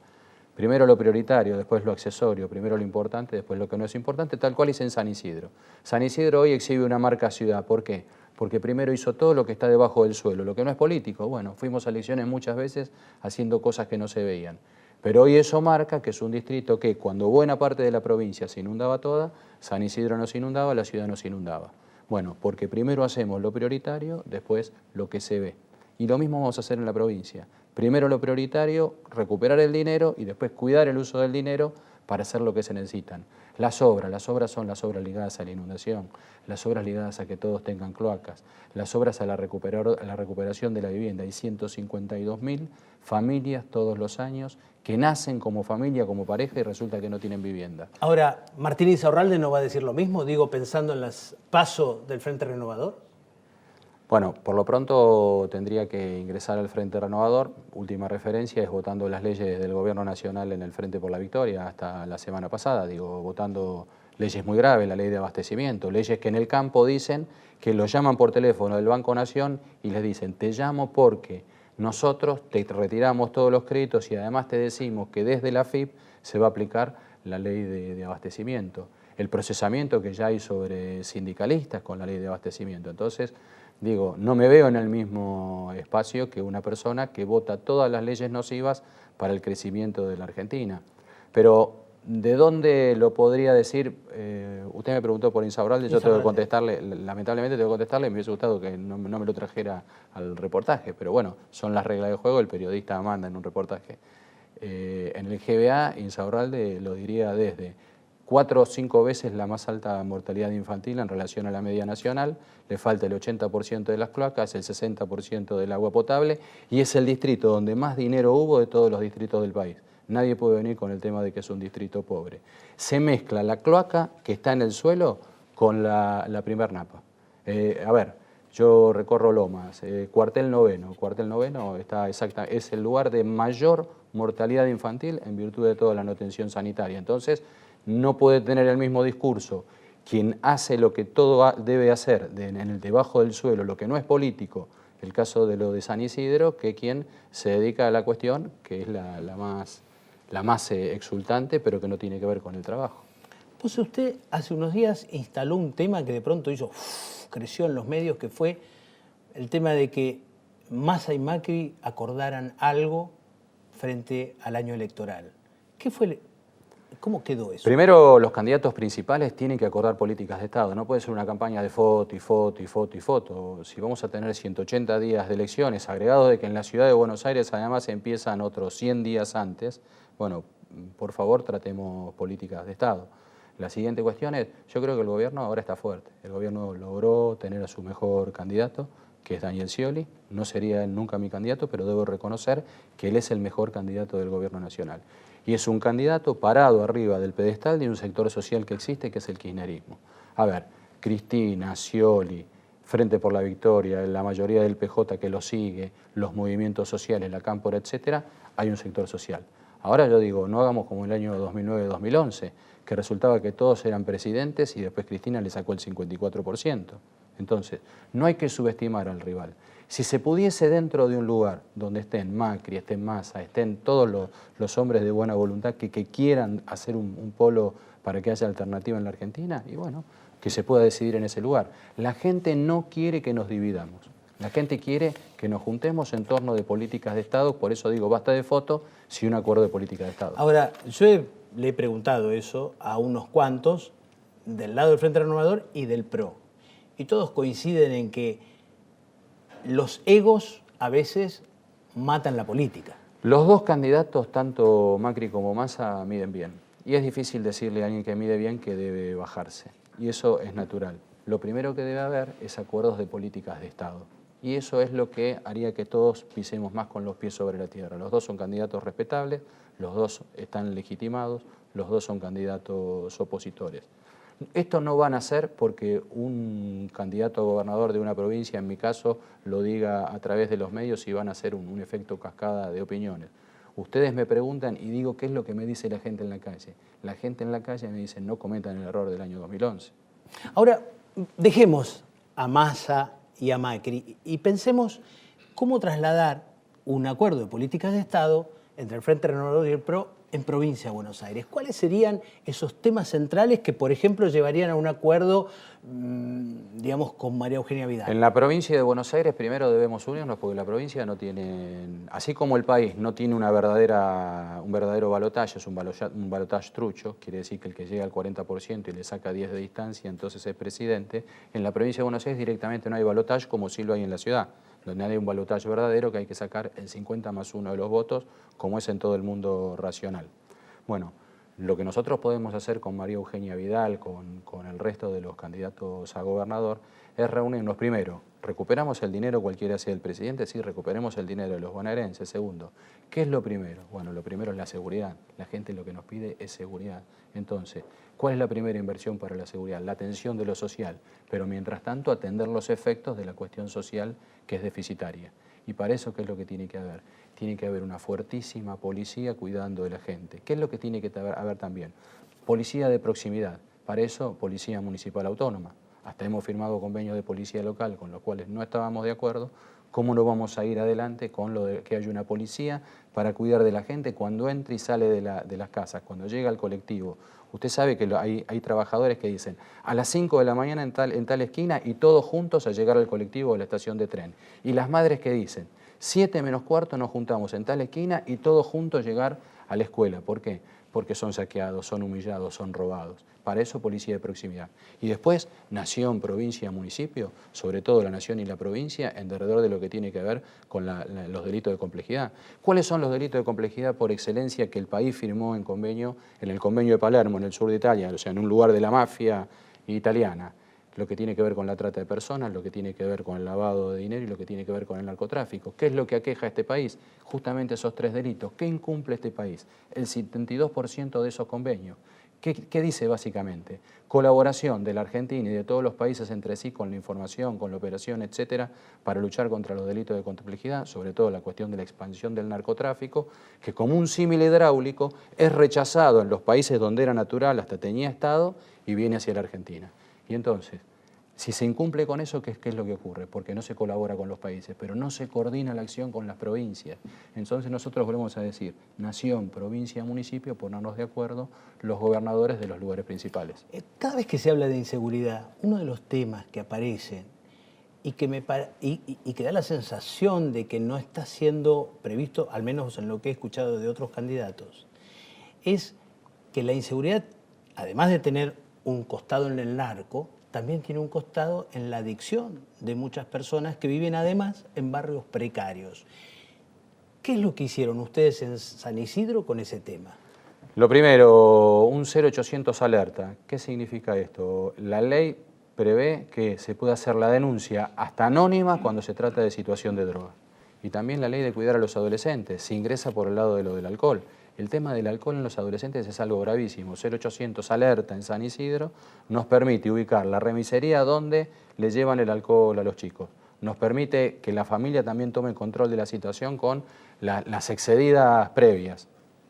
Primero lo prioritario, después lo accesorio, primero lo importante, después lo que no es importante, tal cual hice en San Isidro. San Isidro hoy exhibe una marca ciudad. ¿Por qué? Porque primero hizo todo lo que está debajo del suelo, lo que no es político. Bueno, fuimos a elecciones muchas veces haciendo cosas que no se veían. Pero hoy eso marca que es un distrito que cuando buena parte de la provincia se inundaba toda, San Isidro no se inundaba, la ciudad no se inundaba. Bueno, porque primero hacemos lo prioritario, después lo que se ve. Y lo mismo vamos a hacer en la provincia. Primero lo prioritario, recuperar el dinero y después cuidar el uso del dinero para hacer lo que se necesitan. Las obras son las obras ligadas a la inundación, las obras ligadas a que todos tengan cloacas, las obras a la recuperación de la vivienda. Hay 152.000 familias todos los años que nacen como familia, como pareja y resulta que no tienen vivienda. Ahora, ¿Martín Insaurralde no va a decir lo mismo? Digo, pensando en las pasos del Frente Renovador. Bueno, por lo pronto tendría que ingresar al Frente Renovador. Última referencia es votando las leyes del Gobierno Nacional en el Frente por la Victoria hasta la semana pasada. Digo, votando leyes muy graves, la ley de abastecimiento, leyes que en el campo dicen que los llaman por teléfono del Banco Nación y les dicen, te llamo porque nosotros te retiramos todos los créditos y además te decimos que desde la AFIP se va a aplicar la ley de abastecimiento. El procesamiento que ya hay sobre sindicalistas con la ley de abastecimiento. Entonces, digo, no me veo en el mismo espacio que una persona que vota todas las leyes nocivas para el crecimiento de la Argentina. Pero, ¿de dónde lo podría decir? Usted me preguntó por Insaurralde, yo tengo que contestarle, lamentablemente tengo que contestarle, me hubiese gustado que no me lo trajera al reportaje, pero bueno, son las reglas de juego, el periodista manda en un reportaje. En el GBA, Insaurralde lo diría desde 4 o 5 veces la más alta mortalidad infantil en relación a la media nacional, le falta el 80% de las cloacas, el 60% del agua potable y es el distrito donde más dinero hubo de todos los distritos del país. Nadie puede venir con el tema de que es un distrito pobre. Se mezcla la cloaca que está en el suelo con la primer napa. A ver, yo recorro Lomas, Cuartel Noveno está es el lugar de mayor mortalidad infantil en virtud de toda la no atención sanitaria. Entonces, no puede tener el mismo discurso quien hace lo que todo debe hacer en el debajo del suelo, lo que no es político, el caso de lo de San Isidro, que quien se dedica a la cuestión, que es la más exultante, pero que no tiene que ver con el trabajo. Pues usted hace unos días instaló un tema que de pronto creció en los medios, que fue el tema de que Massa y Macri acordaran algo frente al año electoral. ¿Cómo quedó eso? Primero, los candidatos principales tienen que acordar políticas de Estado. No puede ser una campaña de foto y foto y foto y foto. Si vamos a tener 180 días de elecciones, agregados de que en la ciudad de Buenos Aires además empiezan otros 100 días antes, bueno, por favor tratemos políticas de Estado. La siguiente cuestión es, yo creo que el gobierno ahora está fuerte. El gobierno logró tener a su mejor candidato, que es Daniel Scioli. No sería él nunca mi candidato, pero debo reconocer que él es el mejor candidato del gobierno nacional. Y es un candidato parado arriba del pedestal de un sector social que existe, que es el kirchnerismo. A ver, Cristina, Scioli, Frente por la Victoria, la mayoría del PJ que lo sigue, los movimientos sociales, la Cámpora, etcétera, hay un sector social. Ahora yo digo, no hagamos como el año 2009-2011, que resultaba que todos eran presidentes y después Cristina le sacó el 54%. Entonces, no hay que subestimar al rival. Si se pudiese dentro de un lugar donde estén Macri, estén Massa, estén todos los hombres de buena voluntad que quieran hacer un polo para que haya alternativa en la Argentina, y bueno, que se pueda decidir en ese lugar. La gente no quiere que nos dividamos. La gente quiere que nos juntemos en torno de políticas de Estado, por eso digo, basta de foto, si un acuerdo de política de Estado. Ahora, le he preguntado eso a unos cuantos del lado del Frente Renovador y del PRO. Y todos coinciden en que los egos a veces matan la política. Los dos candidatos, tanto Macri como Massa, miden bien. Y es difícil decirle a alguien que mide bien que debe bajarse. Y eso es natural. Lo primero que debe haber es acuerdos de políticas de Estado. Y eso es lo que haría que todos pisemos más con los pies sobre la tierra. Los dos son candidatos respetables, los dos están legitimados, los dos son candidatos opositores. Esto no van a ser porque un candidato a gobernador de una provincia, en mi caso, lo diga a través de los medios y van a ser un efecto cascada de opiniones. Ustedes me preguntan y digo qué es lo que me dice la gente en la calle. La gente en la calle me dice no cometan el error del año 2011. Ahora, dejemos a Massa y a Macri y pensemos cómo trasladar un acuerdo de políticas de Estado entre el Frente Renovador y el PRO en provincia de Buenos Aires. ¿Cuáles serían esos temas centrales que, por ejemplo, llevarían a un acuerdo, digamos, con María Eugenia Vidal? En la provincia de Buenos Aires primero debemos unirnos porque la provincia no tiene, así como el país no tiene un verdadero balotaje, es un balotaje trucho, quiere decir que el que llega al 40% y le saca 10 de distancia, entonces es presidente. En la provincia de Buenos Aires directamente no hay balotaje como sí lo hay en la ciudad, donde hay un balotaje verdadero que hay que sacar el 50+1 de los votos, como es en todo el mundo racional. Bueno, lo que nosotros podemos hacer con María Eugenia Vidal, con el resto de los candidatos a gobernador, es reunirnos. Primero, ¿recuperamos el dinero cualquiera sea el presidente? Sí, recuperemos el dinero de los bonaerenses. Segundo, ¿qué es lo primero? Bueno, lo primero es la seguridad. La gente lo que nos pide es seguridad. Entonces, ¿cuál es la primera inversión para la seguridad? La atención de lo social, pero mientras tanto atender los efectos de la cuestión social que es deficitaria. Y para eso, ¿qué es lo que tiene que haber? Tiene que haber una fuertísima policía cuidando de la gente. ¿Qué es lo que tiene que haber también? Policía de proximidad. Para eso, Policía Municipal Autónoma. Hasta hemos firmado convenios de policía local con los cuales no estábamos de acuerdo. ¿Cómo no vamos a ir adelante con lo de que haya una policía para cuidar de la gente cuando entra y sale de las casas, cuando llega al colectivo? Usted sabe que hay trabajadores que dicen a las 5 de la mañana en tal esquina y todos juntos a llegar al colectivo o a la estación de tren. Y las madres que dicen 7:15 nos juntamos en tal esquina y todos juntos llegar a la escuela. ¿Por qué? Porque son saqueados, son humillados, son robados. Para eso, policía de proximidad. Y después, nación, provincia, municipio, sobre todo la nación y la provincia, en derredor de lo que tiene que ver con los delitos de complejidad. ¿Cuáles son los delitos de complejidad por excelencia que el país firmó en el convenio de Palermo, en el sur de Italia, o sea, en un lugar de la mafia italiana? Lo que tiene que ver con la trata de personas, lo que tiene que ver con el lavado de dinero y lo que tiene que ver con el narcotráfico. ¿Qué es lo que aqueja a este país? Justamente esos tres delitos. ¿Qué incumple este país? El 72% de esos convenios. ¿Qué dice básicamente? Colaboración de la Argentina y de todos los países entre sí con la información, con la operación, etcétera, para luchar contra los delitos de complejidad, sobre todo la cuestión de la expansión del narcotráfico, que como un símil hidráulico es rechazado en los países donde era natural, hasta tenía Estado, y viene hacia la Argentina. Y entonces, si se incumple con eso, ¿qué es lo que ocurre? Porque no se colabora con los países, pero no se coordina la acción con las provincias. Entonces nosotros volvemos a decir, nación, provincia, municipio, ponernos de acuerdo los gobernadores de los lugares principales. Cada vez que se habla de inseguridad, uno de los temas que aparecen y que da la sensación de que no está siendo previsto, al menos en lo que he escuchado de otros candidatos, es que la inseguridad, además de tener un costado en el narco, también tiene un costado en la adicción de muchas personas que viven además en barrios precarios. ¿Qué es lo que hicieron ustedes en San Isidro con ese tema? Lo primero, un 0800 alerta. ¿Qué significa esto? La ley prevé que se pueda hacer la denuncia hasta anónima cuando se trata de situación de droga. Y también la ley de cuidar a los adolescentes. Se ingresa por el lado de lo del alcohol. El tema del alcohol en los adolescentes es algo gravísimo. 0800 alerta en San Isidro nos permite ubicar la remisería donde le llevan el alcohol a los chicos. Nos permite que la familia también tome control de la situación con las excedidas previas.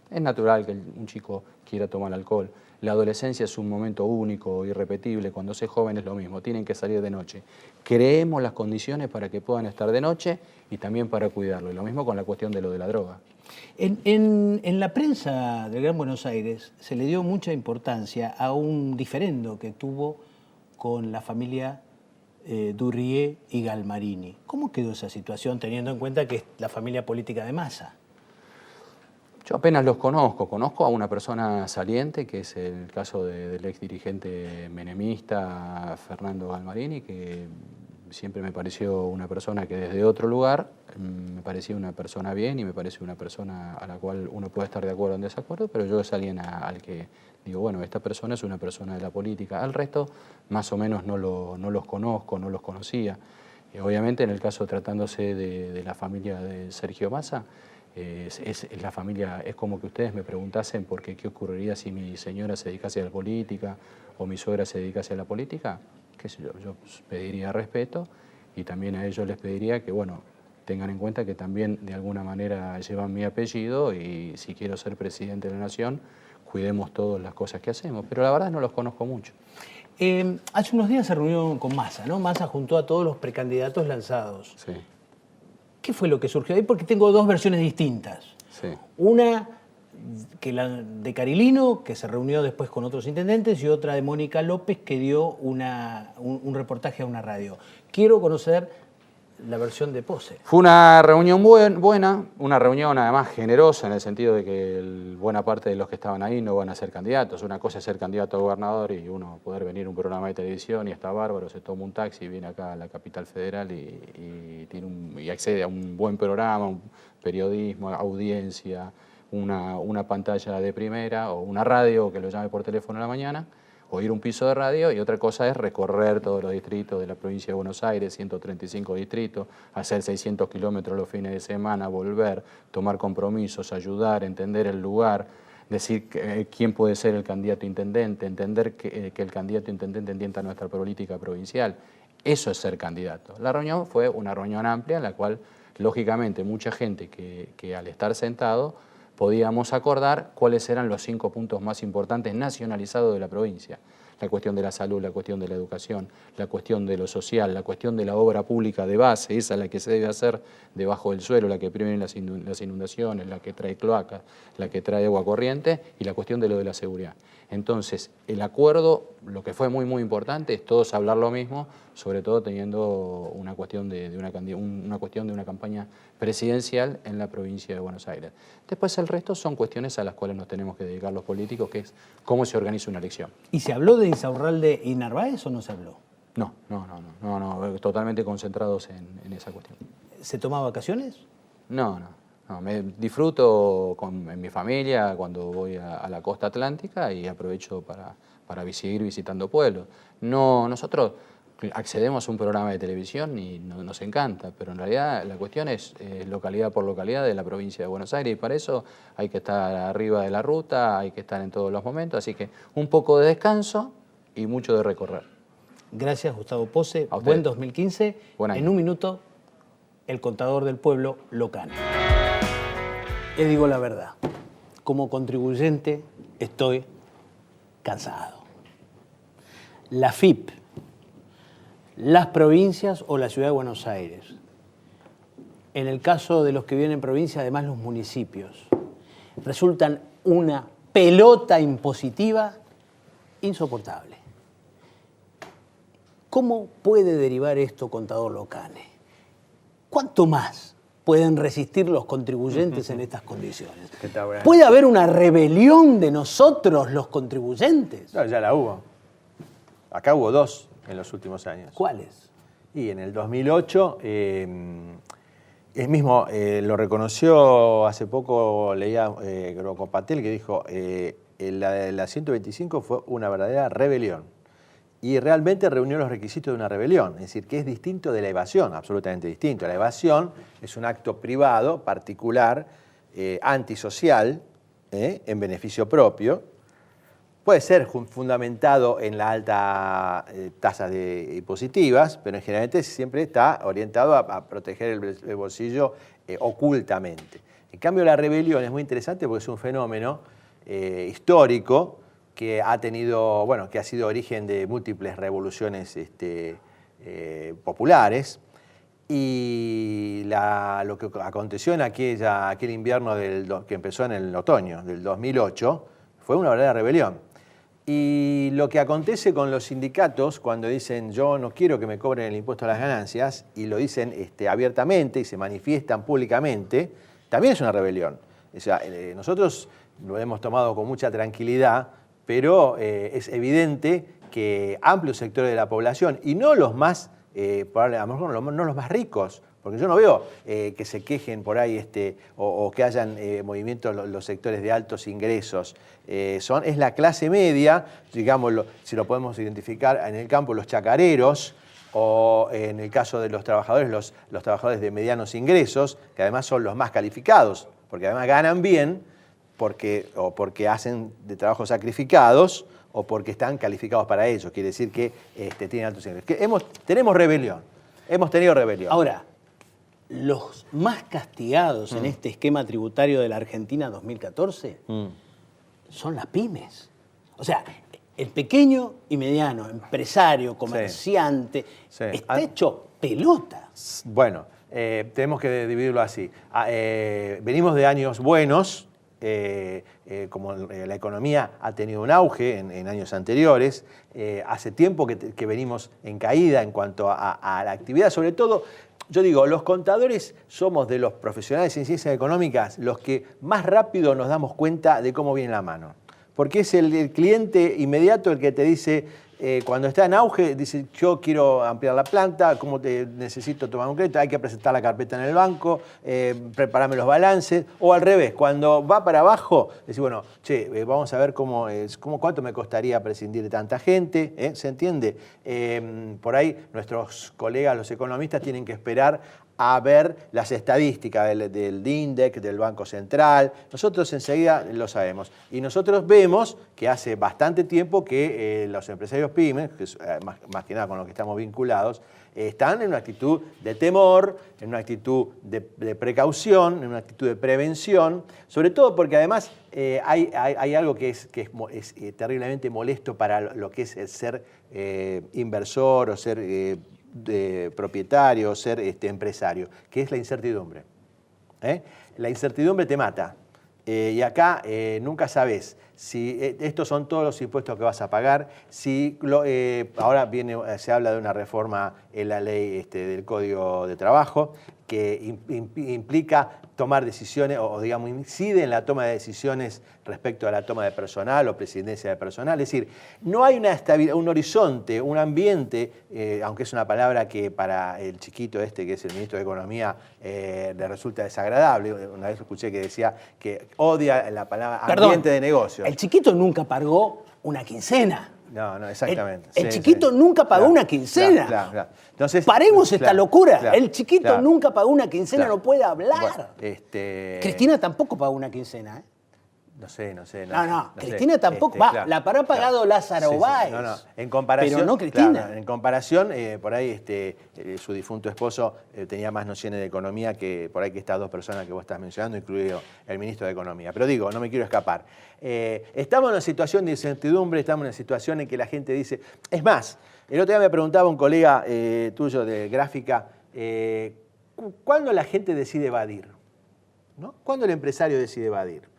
Es natural que un chico quiera tomar alcohol. La adolescencia es un momento único, irrepetible. Cuando se es joven es lo mismo, tienen que salir de noche. Creemos las condiciones para que puedan estar de noche y también para cuidarlo. Y lo mismo con la cuestión de lo de la droga. En la prensa del Gran Buenos Aires se le dio mucha importancia a un diferendo que tuvo con la familia Durrié y Galmarini. ¿Cómo quedó esa situación teniendo en cuenta que es la familia política de Massa? Yo apenas los conozco a una persona saliente, que es el caso del ex dirigente menemista Fernando Galmarini, que siempre me pareció una persona que desde otro lugar me parecía una persona bien y me parece una persona a la cual uno puede estar de acuerdo o en desacuerdo, pero yo es alguien al que digo, bueno, esta persona es una persona de la política. Al resto, más o menos no los conozco, no los conocía. Obviamente, en el caso tratándose de la familia de Sergio Massa, la familia, es como que ustedes me preguntasen por qué ocurriría si mi señora se dedicase a la política o mi suegra se dedicase a la política. Qué sé yo pediría respeto y también a ellos les pediría que, bueno, tengan en cuenta que también de alguna manera llevan mi apellido y si quiero ser presidente de la nación, cuidemos todas las cosas que hacemos. Pero la verdad no los conozco mucho. Hace unos días se reunió con Massa, ¿no? Massa juntó a todos los precandidatos lanzados. Sí, ¿Qué fue lo que surgió ahí? Porque tengo dos versiones distintas. sí. Una que la de Carilino, que se reunió después con otros intendentes, y otra de Mónica López, que dio un reportaje a una radio. Quiero conocer la versión de Pose. Fue una reunión buena, una reunión además generosa en el sentido de que buena parte de los que estaban ahí no van a ser candidatos. Una cosa es ser candidato a gobernador y uno poder venir a un programa de televisión y está bárbaro, se toma un taxi y viene acá a la capital federal y accede a un buen programa, un periodismo, audiencia, una pantalla de primera o una radio que lo llame por teléfono a la mañana, o ir a un piso de radio, y otra cosa es recorrer todos los distritos de la provincia de Buenos Aires, 135 distritos, hacer 600 kilómetros los fines de semana, volver, tomar compromisos, ayudar, entender el lugar, decir quién puede ser el candidato a intendente, entender que el candidato a intendente entienda nuestra política provincial. Eso es ser candidato. La reunión fue una reunión amplia en la cual, lógicamente, mucha gente que al estar sentado podíamos acordar cuáles eran los 5 puntos más importantes nacionalizados de la provincia. La cuestión de la salud, la cuestión de la educación, la cuestión de lo social, la cuestión de la obra pública de base, esa es la que se debe hacer debajo del suelo, la que previene las inundaciones, la que trae cloacas, la que trae agua corriente, y la cuestión de lo de la seguridad. Entonces, el acuerdo, lo que fue muy, muy importante, es todos hablar lo mismo, sobre todo teniendo una cuestión de una campaña presidencial en la provincia de Buenos Aires. Después el resto son cuestiones a las cuales nos tenemos que dedicar los políticos, que es cómo se organiza una elección. ¿Y se habló de Insaurralde y Narváez o no se habló? No, totalmente concentrados en esa cuestión. ¿Se toma vacaciones? No, me disfruto en mi familia cuando voy a la costa atlántica y aprovecho para seguir visitando pueblos. No, nosotros accedemos a un programa de televisión y nos encanta, pero en realidad la cuestión es localidad por localidad de la provincia de Buenos Aires, y para eso hay que estar arriba de la ruta, hay que estar en todos los momentos, así que un poco de descanso y mucho de recorrer. Gracias, Gustavo Pose. A usted. Buen 2015. Buen año. En un minuto, el contador del pueblo, Locane. Le digo la verdad, como contribuyente estoy cansado. La FIP, las provincias o la ciudad de Buenos Aires. En el caso de los que viven en provincia, además los municipios, resultan una pelota impositiva insoportable. ¿Cómo puede derivar esto, contador Locane? ¿Cuánto más pueden resistir los contribuyentes en estas condiciones? ¿Puede haber una rebelión de nosotros, los contribuyentes? No, ya la hubo. Acá hubo 2 en los últimos años. ¿Cuáles? Y en el 2008, él mismo lo reconoció, hace poco leía Grocopatel, que dijo, la 125 fue una verdadera rebelión. Y realmente reunió los requisitos de una rebelión, es decir, que es distinto de la evasión, absolutamente distinto. La evasión es un acto privado, particular, antisocial, en beneficio propio. Puede ser fundamentado en la alta tasa impositivas, pero generalmente siempre está orientado a proteger el bolsillo ocultamente. En cambio, la rebelión es muy interesante porque es un fenómeno histórico que ha tenido, que ha sido origen de múltiples revoluciones populares, y lo que aconteció en aquel invierno que empezó en el otoño del 2008 fue una verdadera rebelión. Y lo que acontece con los sindicatos cuando dicen yo no quiero que me cobren el impuesto a las ganancias, y lo dicen abiertamente y se manifiestan públicamente, también es una rebelión. O sea, nosotros lo hemos tomado con mucha tranquilidad, pero es evidente que amplios sectores de la población, y no los más, a lo mejor no los más ricos, porque yo no veo que se quejen por ahí o que hayan movimientos los sectores de altos ingresos. Es la clase media, digámoslo, si lo podemos identificar en el campo, los chacareros, o en el caso de los trabajadores, los trabajadores de medianos ingresos, que además son los más calificados, porque además ganan bien, o porque hacen de trabajos sacrificados, o porque están calificados para ello. Quiere decir que tienen altos ingresos. Tenemos rebelión. Hemos tenido rebelión. Ahora, los más castigados en este esquema tributario de la Argentina 2014 son las pymes. O sea, el pequeño y mediano empresario, comerciante, Sí. está hecho pelota. Bueno, tenemos que dividirlo así. Venimos de años buenos, como la economía ha tenido un auge en años anteriores. Hace tiempo que venimos en caída en cuanto a la actividad, sobre todo. Yo digo, los contadores somos de los profesionales en ciencias económicas los que más rápido nos damos cuenta de cómo viene la mano. Porque es el cliente inmediato el que te dice, cuando está en auge, dice, yo quiero ampliar la planta, ¿cómo necesito tomar un crédito? Hay que presentar la carpeta en el banco, prepararme los balances. O al revés, cuando va para abajo, decir, bueno, vamos a ver cuánto me costaría prescindir de tanta gente, ¿se entiende? Por ahí nuestros colegas, los economistas, tienen que esperar a ver las estadísticas del INDEC, del Banco Central. Nosotros enseguida lo sabemos. Y nosotros vemos que hace bastante tiempo que los empresarios pymes, que es más que nada con los que estamos vinculados, están en una actitud de temor, en una actitud de precaución, en una actitud de prevención, sobre todo porque además hay algo que es terriblemente molesto para lo que es el ser inversor o ser propietario, ser empresario, que es la incertidumbre. La incertidumbre te mata. Y acá nunca sabes si estos son todos los impuestos que vas a pagar, si ahora se habla de una reforma en la ley del Código de Trabajo que implica tomar decisiones o digamos incide en la toma de decisiones respecto a la toma de personal o presidencia de personal. Es decir, no hay una estabilidad, un horizonte, un ambiente, aunque es una palabra que para el chiquito que es el ministro de Economía, le resulta desagradable. Una vez escuché que decía que odia la palabra ambiente de negocio. El chiquito nunca pagó una quincena. No, exactamente. El chiquito nunca pagó una quincena. Claro. Entonces, paremos esta locura. Claro, el chiquito nunca pagó una quincena, no puede hablar. Bueno, Cristina tampoco pagó una quincena, ¿eh? No sé. No, Cristina tampoco. La habrá pagado Lázaro Báez. No. En comparación, pero no Cristina. Claro, en comparación, por ahí su difunto esposo tenía más nociones de economía que por ahí que estas dos personas que vos estás mencionando, incluido el ministro de Economía. Pero digo, no me quiero escapar. Estamos en una situación de incertidumbre, estamos en una situación en que la gente dice... Es más, el otro día me preguntaba un colega tuyo de gráfica, ¿cuándo la gente decide evadir? ¿No? ¿Cuándo el empresario decide evadir?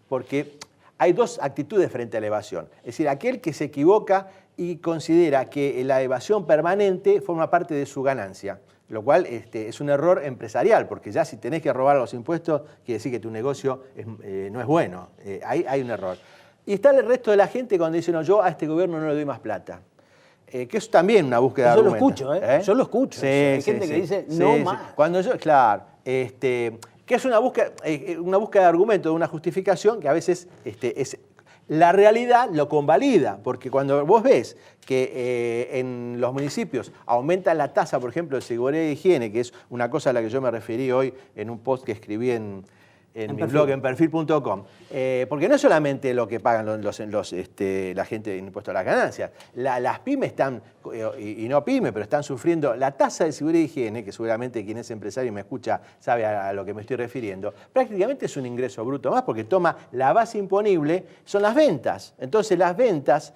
Porque hay dos actitudes frente a la evasión. Es decir, aquel que se equivoca y considera que la evasión permanente forma parte de su ganancia, lo cual es un error empresarial, porque ya si tenés que robar los impuestos, quiere decir que tu negocio no es bueno. Hay un error. Y está el resto de la gente cuando dice, no, yo a este gobierno no le doy más plata. Que es también una búsqueda de argumentos. Yo lo escucho, Yo lo escucho. Sí, hay gente que dice, no más. Cuando claro, que es una búsqueda de argumento, de una justificación que a veces la realidad lo convalida, porque cuando vos ves que en los municipios aumenta la tasa, por ejemplo, de seguridad e higiene, que es una cosa a la que yo me referí hoy en un post que escribí en mi blog, en perfil.com, porque no es solamente lo que pagan la gente de impuesto a las ganancias. Las pymes están, y no pymes, pero están sufriendo la tasa de seguridad e higiene, que seguramente quien es empresario y me escucha sabe a lo que me estoy refiriendo, prácticamente es un ingreso bruto más, porque toma la base imponible, son las ventas. Entonces las ventas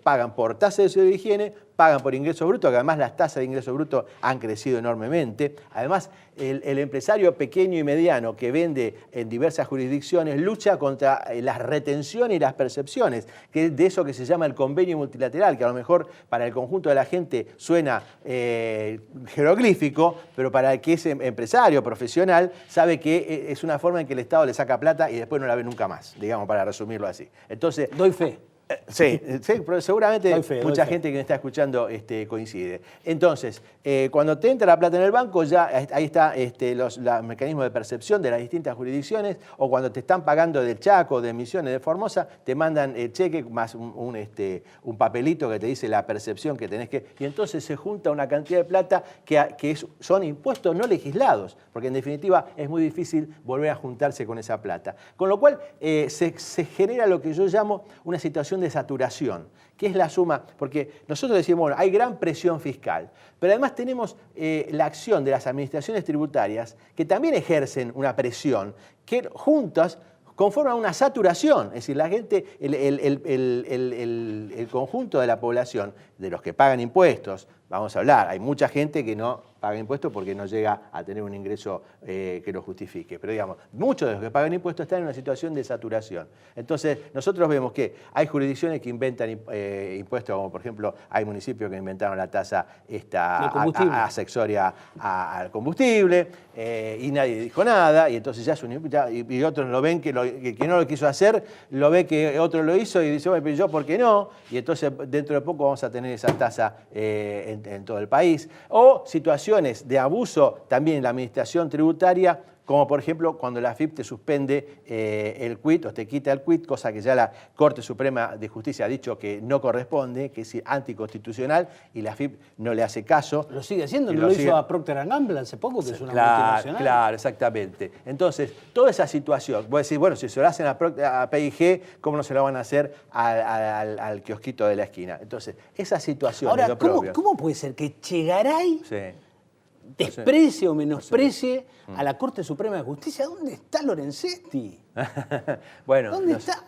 pagan por tasa de seguridad e higiene, pagan por ingreso bruto, que además las tasas de ingreso bruto han crecido enormemente. Además, el empresario pequeño y mediano que vende en diversas jurisdicciones lucha contra las retenciones y las percepciones, que es de eso que se llama el convenio multilateral, que a lo mejor para el conjunto de la gente suena jeroglífico, pero para el que es empresario, profesional, sabe que es una forma en que el Estado le saca plata y después no la ve nunca más, digamos, para resumirlo así. Entonces, doy fe. Sí, pero seguramente mucha gente que me está escuchando coincide. Entonces, cuando te entra la plata en el banco, ya ahí está los mecanismos de percepción de las distintas jurisdicciones, o cuando te están pagando del Chaco, de Misiones, de Formosa, te mandan el cheque más un papelito que te dice la percepción que tenés que... Y entonces se junta una cantidad de plata que son impuestos no legislados, porque en definitiva es muy difícil volver a juntarse con esa plata. Con lo cual se genera lo que yo llamo una situación de saturación, que es la suma, porque nosotros decimos, bueno, hay gran presión fiscal, pero además tenemos la acción de las administraciones tributarias que también ejercen una presión, que juntas conforman una saturación. Es decir, la gente, el conjunto de la población, de los que pagan impuestos, vamos a hablar, hay mucha gente que no paga impuestos porque no llega a tener un ingreso que lo justifique. Pero digamos, muchos de los que pagan impuestos están en una situación de saturación. Entonces, nosotros vemos que hay jurisdicciones que inventan impuestos, como por ejemplo, hay municipios que inventaron la tasa accesoria al combustible, y nadie dijo nada, y entonces ya es y otros lo ven que no lo quiso hacer, lo ve que otro lo hizo y dice, bueno, pero yo, ¿por qué no? Y entonces dentro de poco vamos a tener esa tasa en todo el país. O situaciones de abuso también en la administración tributaria, como por ejemplo cuando la AFIP te suspende el quit o te quita el quit, cosa que ya la Corte Suprema de Justicia ha dicho que no corresponde, que es anticonstitucional, y la AFIP no le hace caso. Lo sigue haciendo, no lo hizo a Procter & Gamble hace poco, que es una multinacional. Claro, exactamente. Entonces, toda esa situación, voy a decir, bueno, si se lo hacen a PIG, ¿cómo no se lo van a hacer al kiosquito de la esquina? Entonces, esa situación. Ahora, ¿cómo puede ser que Chegaray desprecie o menosprecie a la Corte Suprema de Justicia? ¿Dónde está Lorenzetti? Bueno, ¿Dónde está?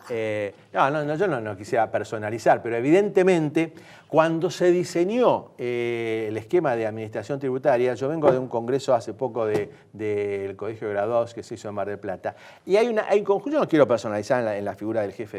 Yo no quisiera personalizar, pero evidentemente cuando se diseñó el esquema de administración tributaria, yo vengo de un congreso hace poco del Colegio de Graduados que se hizo en Mar del Plata, y hay un conjunto, yo no quiero personalizar en la figura del jefe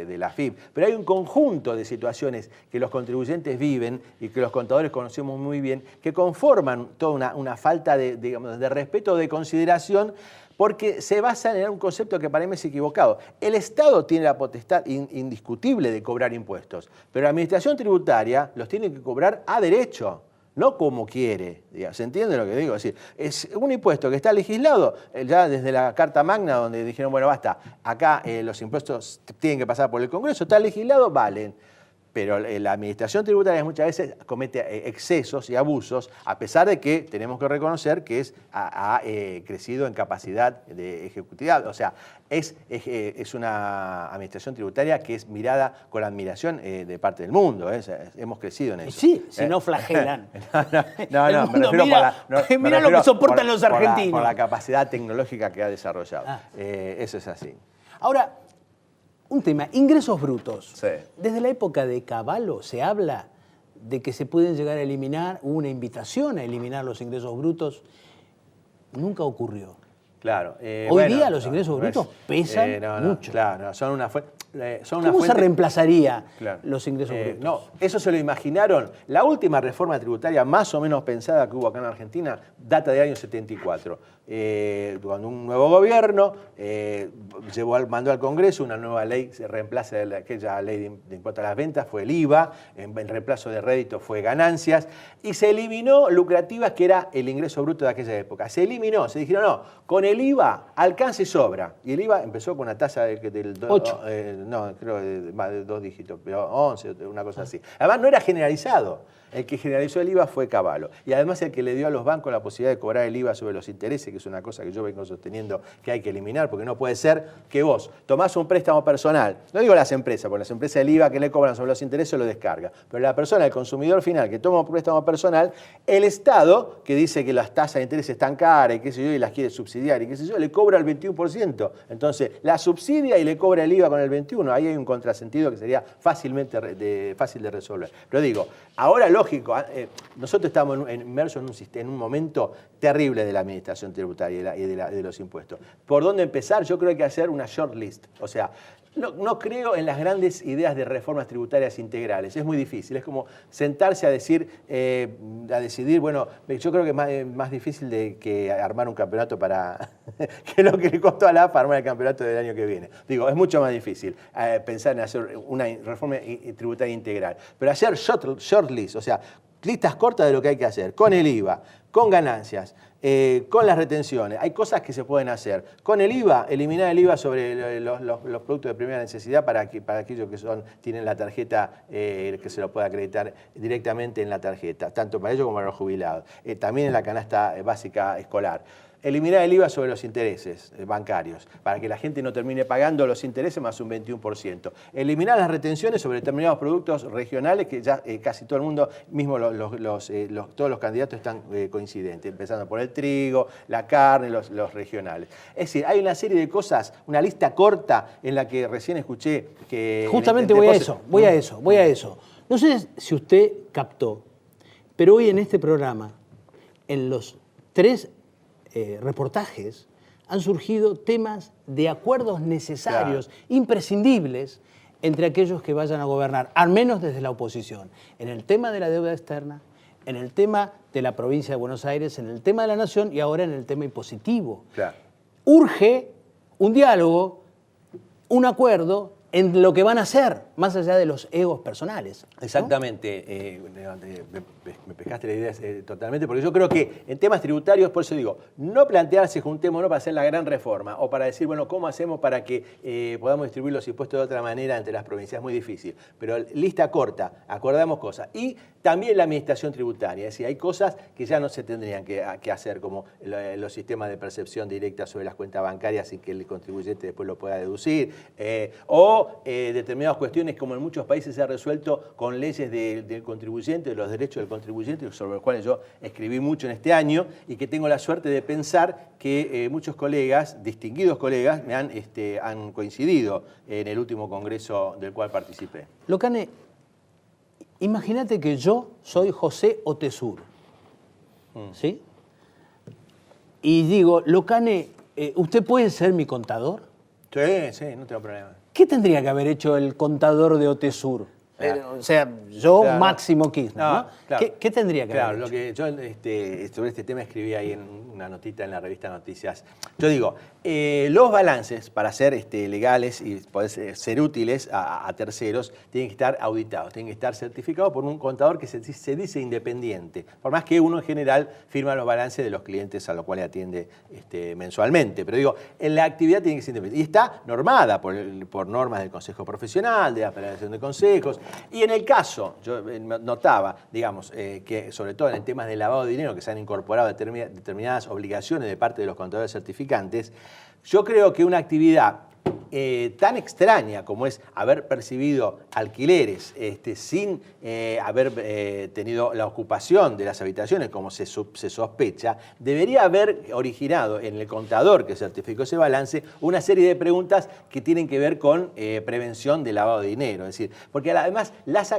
de la AFIP, pero hay un conjunto de situaciones que los contribuyentes viven y que los contadores conocemos muy bien, que conforman toda una falta de respeto, de consideración, porque se basan en un concepto que para mí es equivocado. El Estado tiene la potestad indiscutible de cobrar impuestos, pero la administración tributaria los tiene que cobrar a derecho, no como quiere. ¿Se entiende lo que digo? Es decir, es un impuesto que está legislado ya desde la Carta Magna, donde dijeron, bueno, basta, acá los impuestos tienen que pasar por el Congreso, está legislado, valen. Pero la administración tributaria muchas veces comete excesos y abusos, a pesar de que tenemos que reconocer que ha crecido en capacidad de ejecutividad. O sea, es una administración tributaria que es mirada con admiración de parte del mundo. Hemos crecido en eso. Sí, si no flagelan. No, me refiero mira lo que soportan los argentinos. Por la capacidad tecnológica que ha desarrollado. Eso es así. Ahora, un tema, ingresos brutos. Sí. Desde la época de Cavallo se habla de que se pueden llegar a eliminar, hubo una invitación a eliminar los ingresos brutos. Nunca ocurrió. Claro. Hoy día los ingresos brutos pesan mucho. Claro, son una fuente. ¿Cómo se reemplazaría los ingresos brutos? No, eso se lo imaginaron. La última reforma tributaria más o menos pensada que hubo acá en Argentina data del año 74. Cuando un nuevo gobierno mandó al Congreso una nueva ley, se reemplaza aquella ley de impuesto a las ventas, fue el IVA, en reemplazo de rédito fue ganancias, y se eliminó lucrativas, que era el ingreso bruto de aquella época. Se eliminó, se dijeron, no, con el IVA alcance y sobra. Y el IVA empezó con una tasa del 8. Creo más de 2 dígitos, pero 11, una cosa así. Además, no era generalizado. El que generalizó el IVA fue Cavallo. Y además el que le dio a los bancos la posibilidad de cobrar el IVA sobre los intereses, que es una cosa que yo vengo sosteniendo que hay que eliminar, porque no puede ser que vos tomás un préstamo personal, no digo las empresas, porque las empresas el IVA que le cobran sobre los intereses lo descarga, pero la persona, el consumidor final que toma un préstamo personal, el Estado, que dice que las tasas de interés están caras y qué sé yo, y las quiere subsidiar y qué sé yo, le cobra el 21%. Entonces, la subsidia y le cobra el IVA con el 21%. Ahí hay un contrasentido que sería fácil de resolver. Pero digo, ahora lógico, nosotros estamos inmersos en un momento terrible de la administración tributaria y de los impuestos. ¿Por dónde empezar? Yo creo que hay que hacer una short list. O sea, no creo en las grandes ideas de reformas tributarias integrales. Es muy difícil. Es como sentarse a decidir, bueno, yo creo que es más difícil que armar un campeonato para que lo que le costó a la AFA armar el campeonato del año que viene. Digo, es mucho más difícil pensar en hacer una reforma tributaria integral. Pero hacer short list, o sea, listas cortas de lo que hay que hacer, con el IVA, con ganancias, con las retenciones. Hay cosas que se pueden hacer. Con el IVA, eliminar el IVA sobre los productos de primera necesidad para aquellos que tienen la tarjeta, que se lo pueda acreditar directamente en la tarjeta, tanto para ellos como para los jubilados. También en la canasta básica escolar. eliminar el IVA sobre los intereses bancarios, para que la gente no termine pagando los intereses más un 21%. Eliminar las retenciones sobre determinados productos regionales, que ya casi todo el mundo, mismo todos los candidatos están coincidentes, empezando por el trigo, la carne, los regionales. Es decir, hay una serie de cosas, una lista corta en la que recién escuché que... Justamente voy a eso. No sé si usted captó, pero hoy en este programa, en los 3 reportajes, han surgido temas de acuerdos necesarios, imprescindibles, entre aquellos que vayan a gobernar, al menos desde la oposición, en el tema de la deuda externa, en el tema de la provincia de Buenos Aires, en el tema de la nación y ahora en el tema impositivo. Claro. Urge un diálogo, un acuerdo en lo que van a hacer, más allá de los egos personales, ¿no? Exactamente, me pescaste la idea totalmente, porque yo creo que en temas tributarios, por eso digo, no plantearse juntémonos para hacer la gran reforma o para decir, bueno, ¿cómo hacemos para que podamos distribuir los impuestos de otra manera entre las provincias? Es muy difícil, pero lista corta, acordamos cosas. Y también la administración tributaria, es decir, hay cosas que ya no se tendrían que hacer, como los sistemas de percepción directa sobre las cuentas bancarias sin que el contribuyente después lo pueda deducir, o determinadas cuestiones como en muchos países se ha resuelto con leyes del contribuyente, de los derechos del contribuyente, sobre los cuales yo escribí mucho en este año y que tengo la suerte de pensar que muchos colegas, distinguidos colegas, han coincidido en el último congreso del cual participé. Locane, imagínate que yo soy José Otesur, ¿sí? Y digo, Locane, ¿usted puede ser mi contador? Sí, no tengo problema. ¿Qué tendría que haber hecho el contador de Otesur? O sea, yo, Claro. Máximo Kirchner, ¿no? Claro. ¿Qué tendría que haber Claro, hecho? lo que yo sobre este tema escribí ahí en una notita en la revista Noticias. Yo digo, los balances para ser legales y poder ser útiles a terceros tienen que estar auditados, tienen que estar certificados por un contador que se dice independiente, por más que uno en general firma los balances de los clientes a los cuales atiende mensualmente. Pero digo, en la actividad tiene que ser independiente. Y está normada por normas del Consejo Profesional, de la Federación de Consejos. Y en el caso, yo notaba, digamos, que sobre todo en temas de lavado de dinero, que se han incorporado determinadas obligaciones de parte de los contadores certificantes, yo creo que una actividad tan extraña como es haber percibido alquileres sin haber tenido la ocupación de las habitaciones como se sospecha, debería haber originado en el contador que certificó ese balance una serie de preguntas que tienen que ver con prevención de lavado de dinero. Es decir, porque además las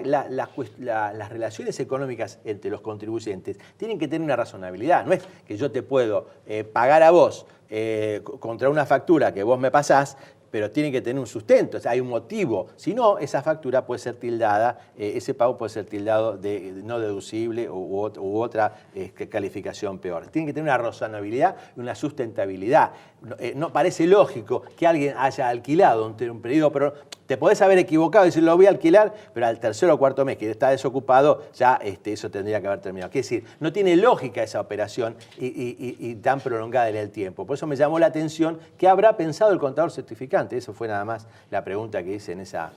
relaciones económicas entre los contribuyentes tienen que tener una razonabilidad. No es que yo te puedo pagar a vos contra una factura que vos me pasás, pero tiene que tener un sustento, o sea, hay un motivo. Si no, esa factura puede ser tildada, ese pago puede ser tildado de no deducible u otra calificación peor. Tiene que tener una razonabilidad y una sustentabilidad. No parece lógico que alguien haya alquilado un periodo, pero te podés haber equivocado y decir, lo voy a alquilar, pero al tercer o cuarto mes que está desocupado, ya eso tendría que haber terminado. Quiere decir, no tiene lógica esa operación y tan prolongada en el tiempo. Por eso me llamó la atención qué habrá pensado el contador certificante. Eso fue nada más la pregunta que hice en esa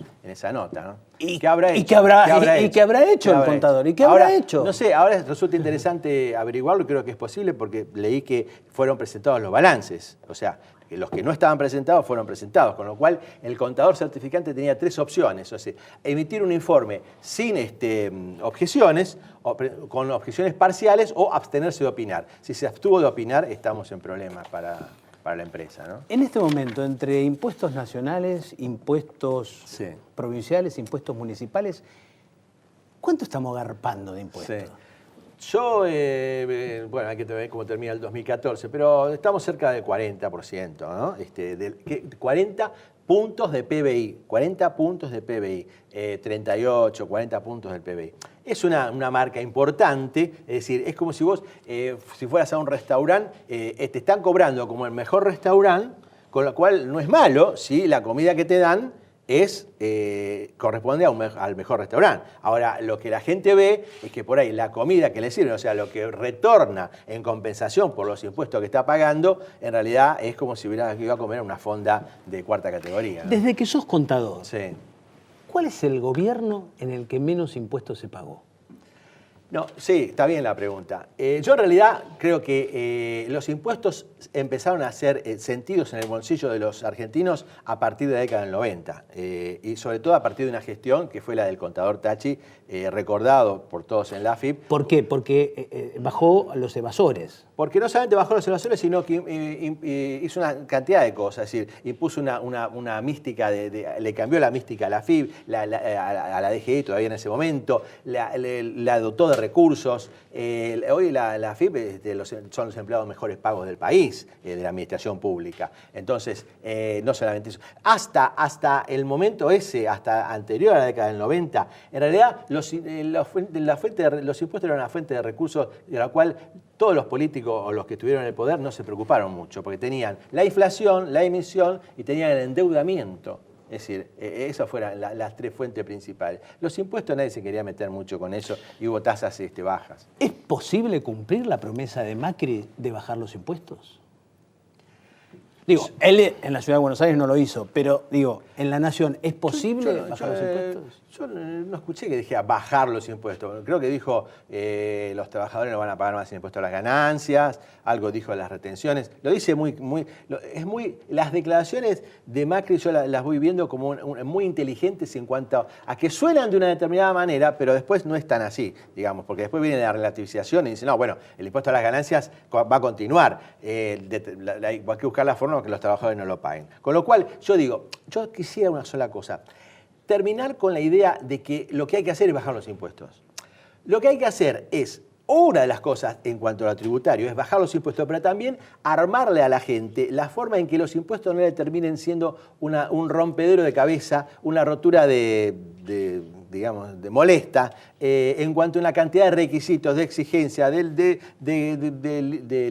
nota, ¿no? ¿Qué habrá hecho el contador? ¿Y qué habrá hecho? No sé, ahora resulta interesante averiguarlo y creo que es posible porque leí que fueron presentados los balances. O sea, que los que no estaban presentados fueron presentados, con lo cual el contador certificante tenía 3 opciones. O sea, emitir un informe sin objeciones, con objeciones parciales o abstenerse de opinar. Si se abstuvo de opinar, estamos en problemas para la empresa, ¿no? En este momento, entre impuestos nacionales, impuestos provinciales, impuestos municipales, ¿cuánto estamos garpando de impuestos? Sí. Yo, bueno, hay que ver cómo termina el 2014, pero estamos cerca del 40%, ¿no? 40 puntos de PBI, 40 puntos de PBI, 38, 40 puntos del PBI. Es una marca importante, es decir, es como si vos, si fueras a un restaurante, te están cobrando como el mejor restaurante, con lo cual no es malo si la comida que te dan corresponde al mejor restaurante. Ahora, lo que la gente ve es que por ahí la comida que le sirven, o sea, lo que retorna en compensación por los impuestos que está pagando, en realidad es como si iba a comer una fonda de 4ª categoría, ¿no? Desde que sos contador, Sí. ¿cuál es el gobierno en el que menos impuestos se pagó? No, sí, está bien la pregunta. Yo en realidad creo que los impuestos empezaron a hacer sentidos en el bolsillo de los argentinos a partir de la década del 90 y sobre todo a partir de una gestión que fue la del contador Tachi, recordado por todos en la AFIP. ¿Por qué? Porque bajó a los evasores. Porque no solamente bajó los evasores, sino que hizo una cantidad de cosas. Es decir, impuso una mística, le cambió la mística a la AFIP, a la DGI todavía en ese momento, la dotó de recursos. Hoy la AFIP son los empleados mejores pagos del país, de la administración pública. Entonces, no solamente eso. Hasta el momento ese, hasta anterior a la década del 90, en realidad los impuestos eran una fuente de recursos de la cual todos los políticos o los que estuvieron en el poder no se preocuparon mucho, porque tenían la inflación, la emisión y tenían el endeudamiento. Es decir, esas fueron las tres fuentes principales. Los impuestos nadie se quería meter mucho con eso y hubo tasas bajas. ¿Es posible cumplir la promesa de Macri de bajar los impuestos? Digo, él en la Ciudad de Buenos Aires no lo hizo, pero digo, en la Nación, ¿es posible bajar los impuestos? Yo no escuché que dijera bajar los impuestos. Creo que dijo los trabajadores no van a pagar más impuestos a las ganancias, algo dijo de las retenciones. Lo dice las declaraciones de Macri yo las voy viendo como muy inteligentes en cuanto a que suenan de una determinada manera, pero después no es tan así, digamos, porque después viene la relativización y dice, no, bueno, el impuesto a las ganancias va a continuar. Hay que buscar la forma que los trabajadores no lo paguen. Con lo cual, yo quisiera una sola cosa. Terminar con la idea de que lo que hay que hacer es bajar los impuestos. Lo que hay que hacer es, una de las cosas en cuanto a lo tributario, es bajar los impuestos, pero también armarle a la gente la forma en que los impuestos no le terminen siendo un rompedero de cabeza, una rotura de molesta, en cuanto a una cantidad de requisitos, de exigencia, de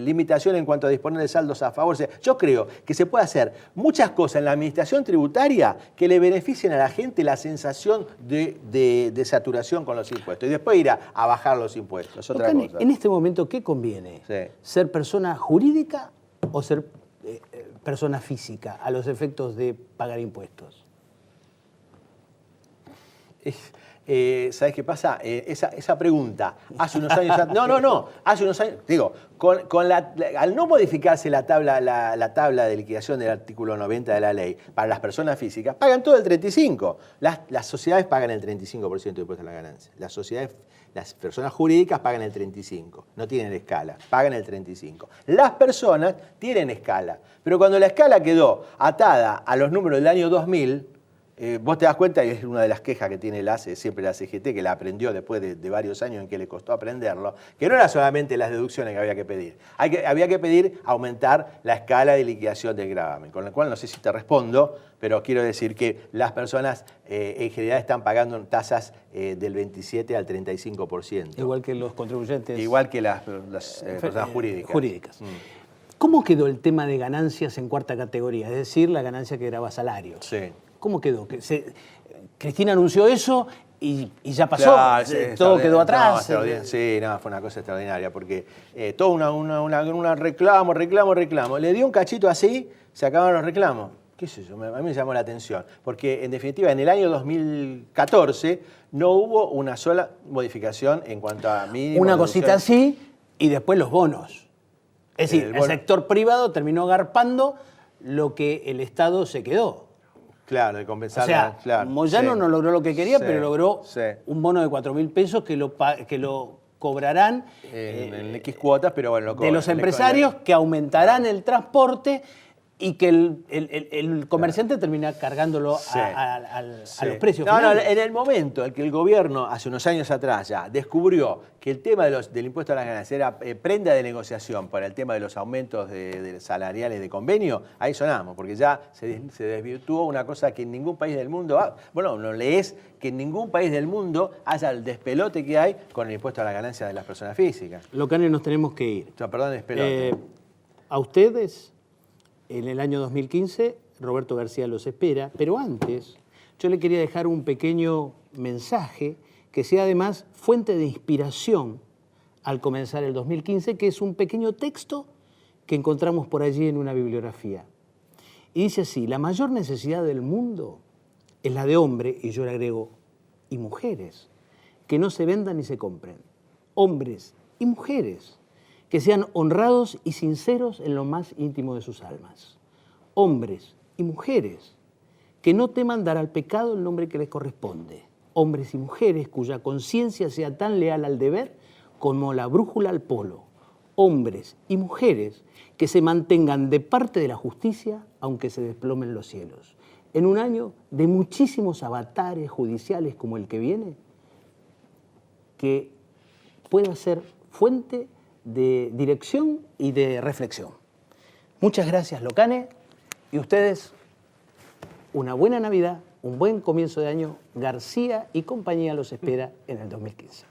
limitación en cuanto a disponer de saldos a favor. O sea, yo creo que se puede hacer muchas cosas en la administración tributaria que le beneficien a la gente la sensación de saturación con los impuestos. Y después ir a bajar los impuestos. Otra cosa. En este momento, ¿qué conviene? Sí. ¿Ser persona jurídica o ser persona física a los efectos de pagar impuestos? ¿Sabes qué pasa? Esa pregunta, hace unos años... hace unos años... Digo, al no modificarse la tabla de liquidación del artículo 90 de la ley para las personas físicas, pagan todo el 35%. Las sociedades pagan el 35% de impuesto a la ganancia. Las personas jurídicas pagan el 35%. No tienen escala, pagan el 35%. Las personas tienen escala. Pero cuando la escala quedó atada a los números del año 2000... vos te das cuenta, y es una de las quejas que tiene siempre la CGT, que la aprendió después de varios años en que le costó aprenderlo, que no era solamente las deducciones que había que pedir. Había que pedir aumentar la escala de liquidación del gravamen, con lo cual no sé si te respondo, pero quiero decir que las personas en general están pagando tasas del 27 al 35%. Igual que los contribuyentes. Igual que las personas jurídicas. ¿Cómo quedó el tema de ganancias en cuarta categoría? Es decir, la ganancia que graba salarios. Sí. ¿Cómo quedó? Cristina anunció eso y ya pasó, claro, sí, todo quedó atrás. Sí, fue una cosa extraordinaria, porque todo un reclamo. Le dio un cachito así, se acabaron los reclamos. ¿Qué sé yo? A mí me llamó la atención, porque en definitiva en el año 2014 no hubo una sola modificación en cuanto a mínimo. Una cosita así y después los bonos. Es decir, el sector privado terminó garpando lo que el Estado se quedó. Claro, de compensar. O sea, claro, Moyano no logró lo que quería, pero logró un bono de 4.000 pesos que lo cobrarán en X cuotas, pero bueno, lo cobran. De los empresarios que aumentarán el transporte y que el comerciante termina cargándolo a los precios finales. En el momento en que el gobierno, hace unos años atrás ya, descubrió que el tema del impuesto a las ganancias era prenda de negociación para el tema de los aumentos de salariales de convenio, ahí sonamos, porque ya se desvirtuó una cosa que en ningún país del mundo, no lees que en ningún país del mundo haya el despelote que hay con el impuesto a las ganancias de las personas físicas. Locane, nos tenemos que ir. Perdón, despelote. A ustedes... En el año 2015, Roberto García los espera, pero antes yo le quería dejar un pequeño mensaje que sea además fuente de inspiración al comenzar el 2015, que es un pequeño texto que encontramos por allí en una bibliografía. Y dice así: la mayor necesidad del mundo es la de hombre, y yo le agrego, y mujeres, que no se vendan ni se compren. hombres y mujeres que sean honrados y sinceros en lo más íntimo de sus almas. Hombres y mujeres que no teman dar al pecado el nombre que les corresponde. Hombres y mujeres cuya conciencia sea tan leal al deber como la brújula al polo. Hombres y mujeres que se mantengan de parte de la justicia aunque se desplomen los cielos. En un año de muchísimos avatares judiciales como el que viene, que pueda ser fuente de dirección y de reflexión. Muchas gracias, Locane, y ustedes una buena Navidad, un buen comienzo de año. García y compañía los espera en el 2015.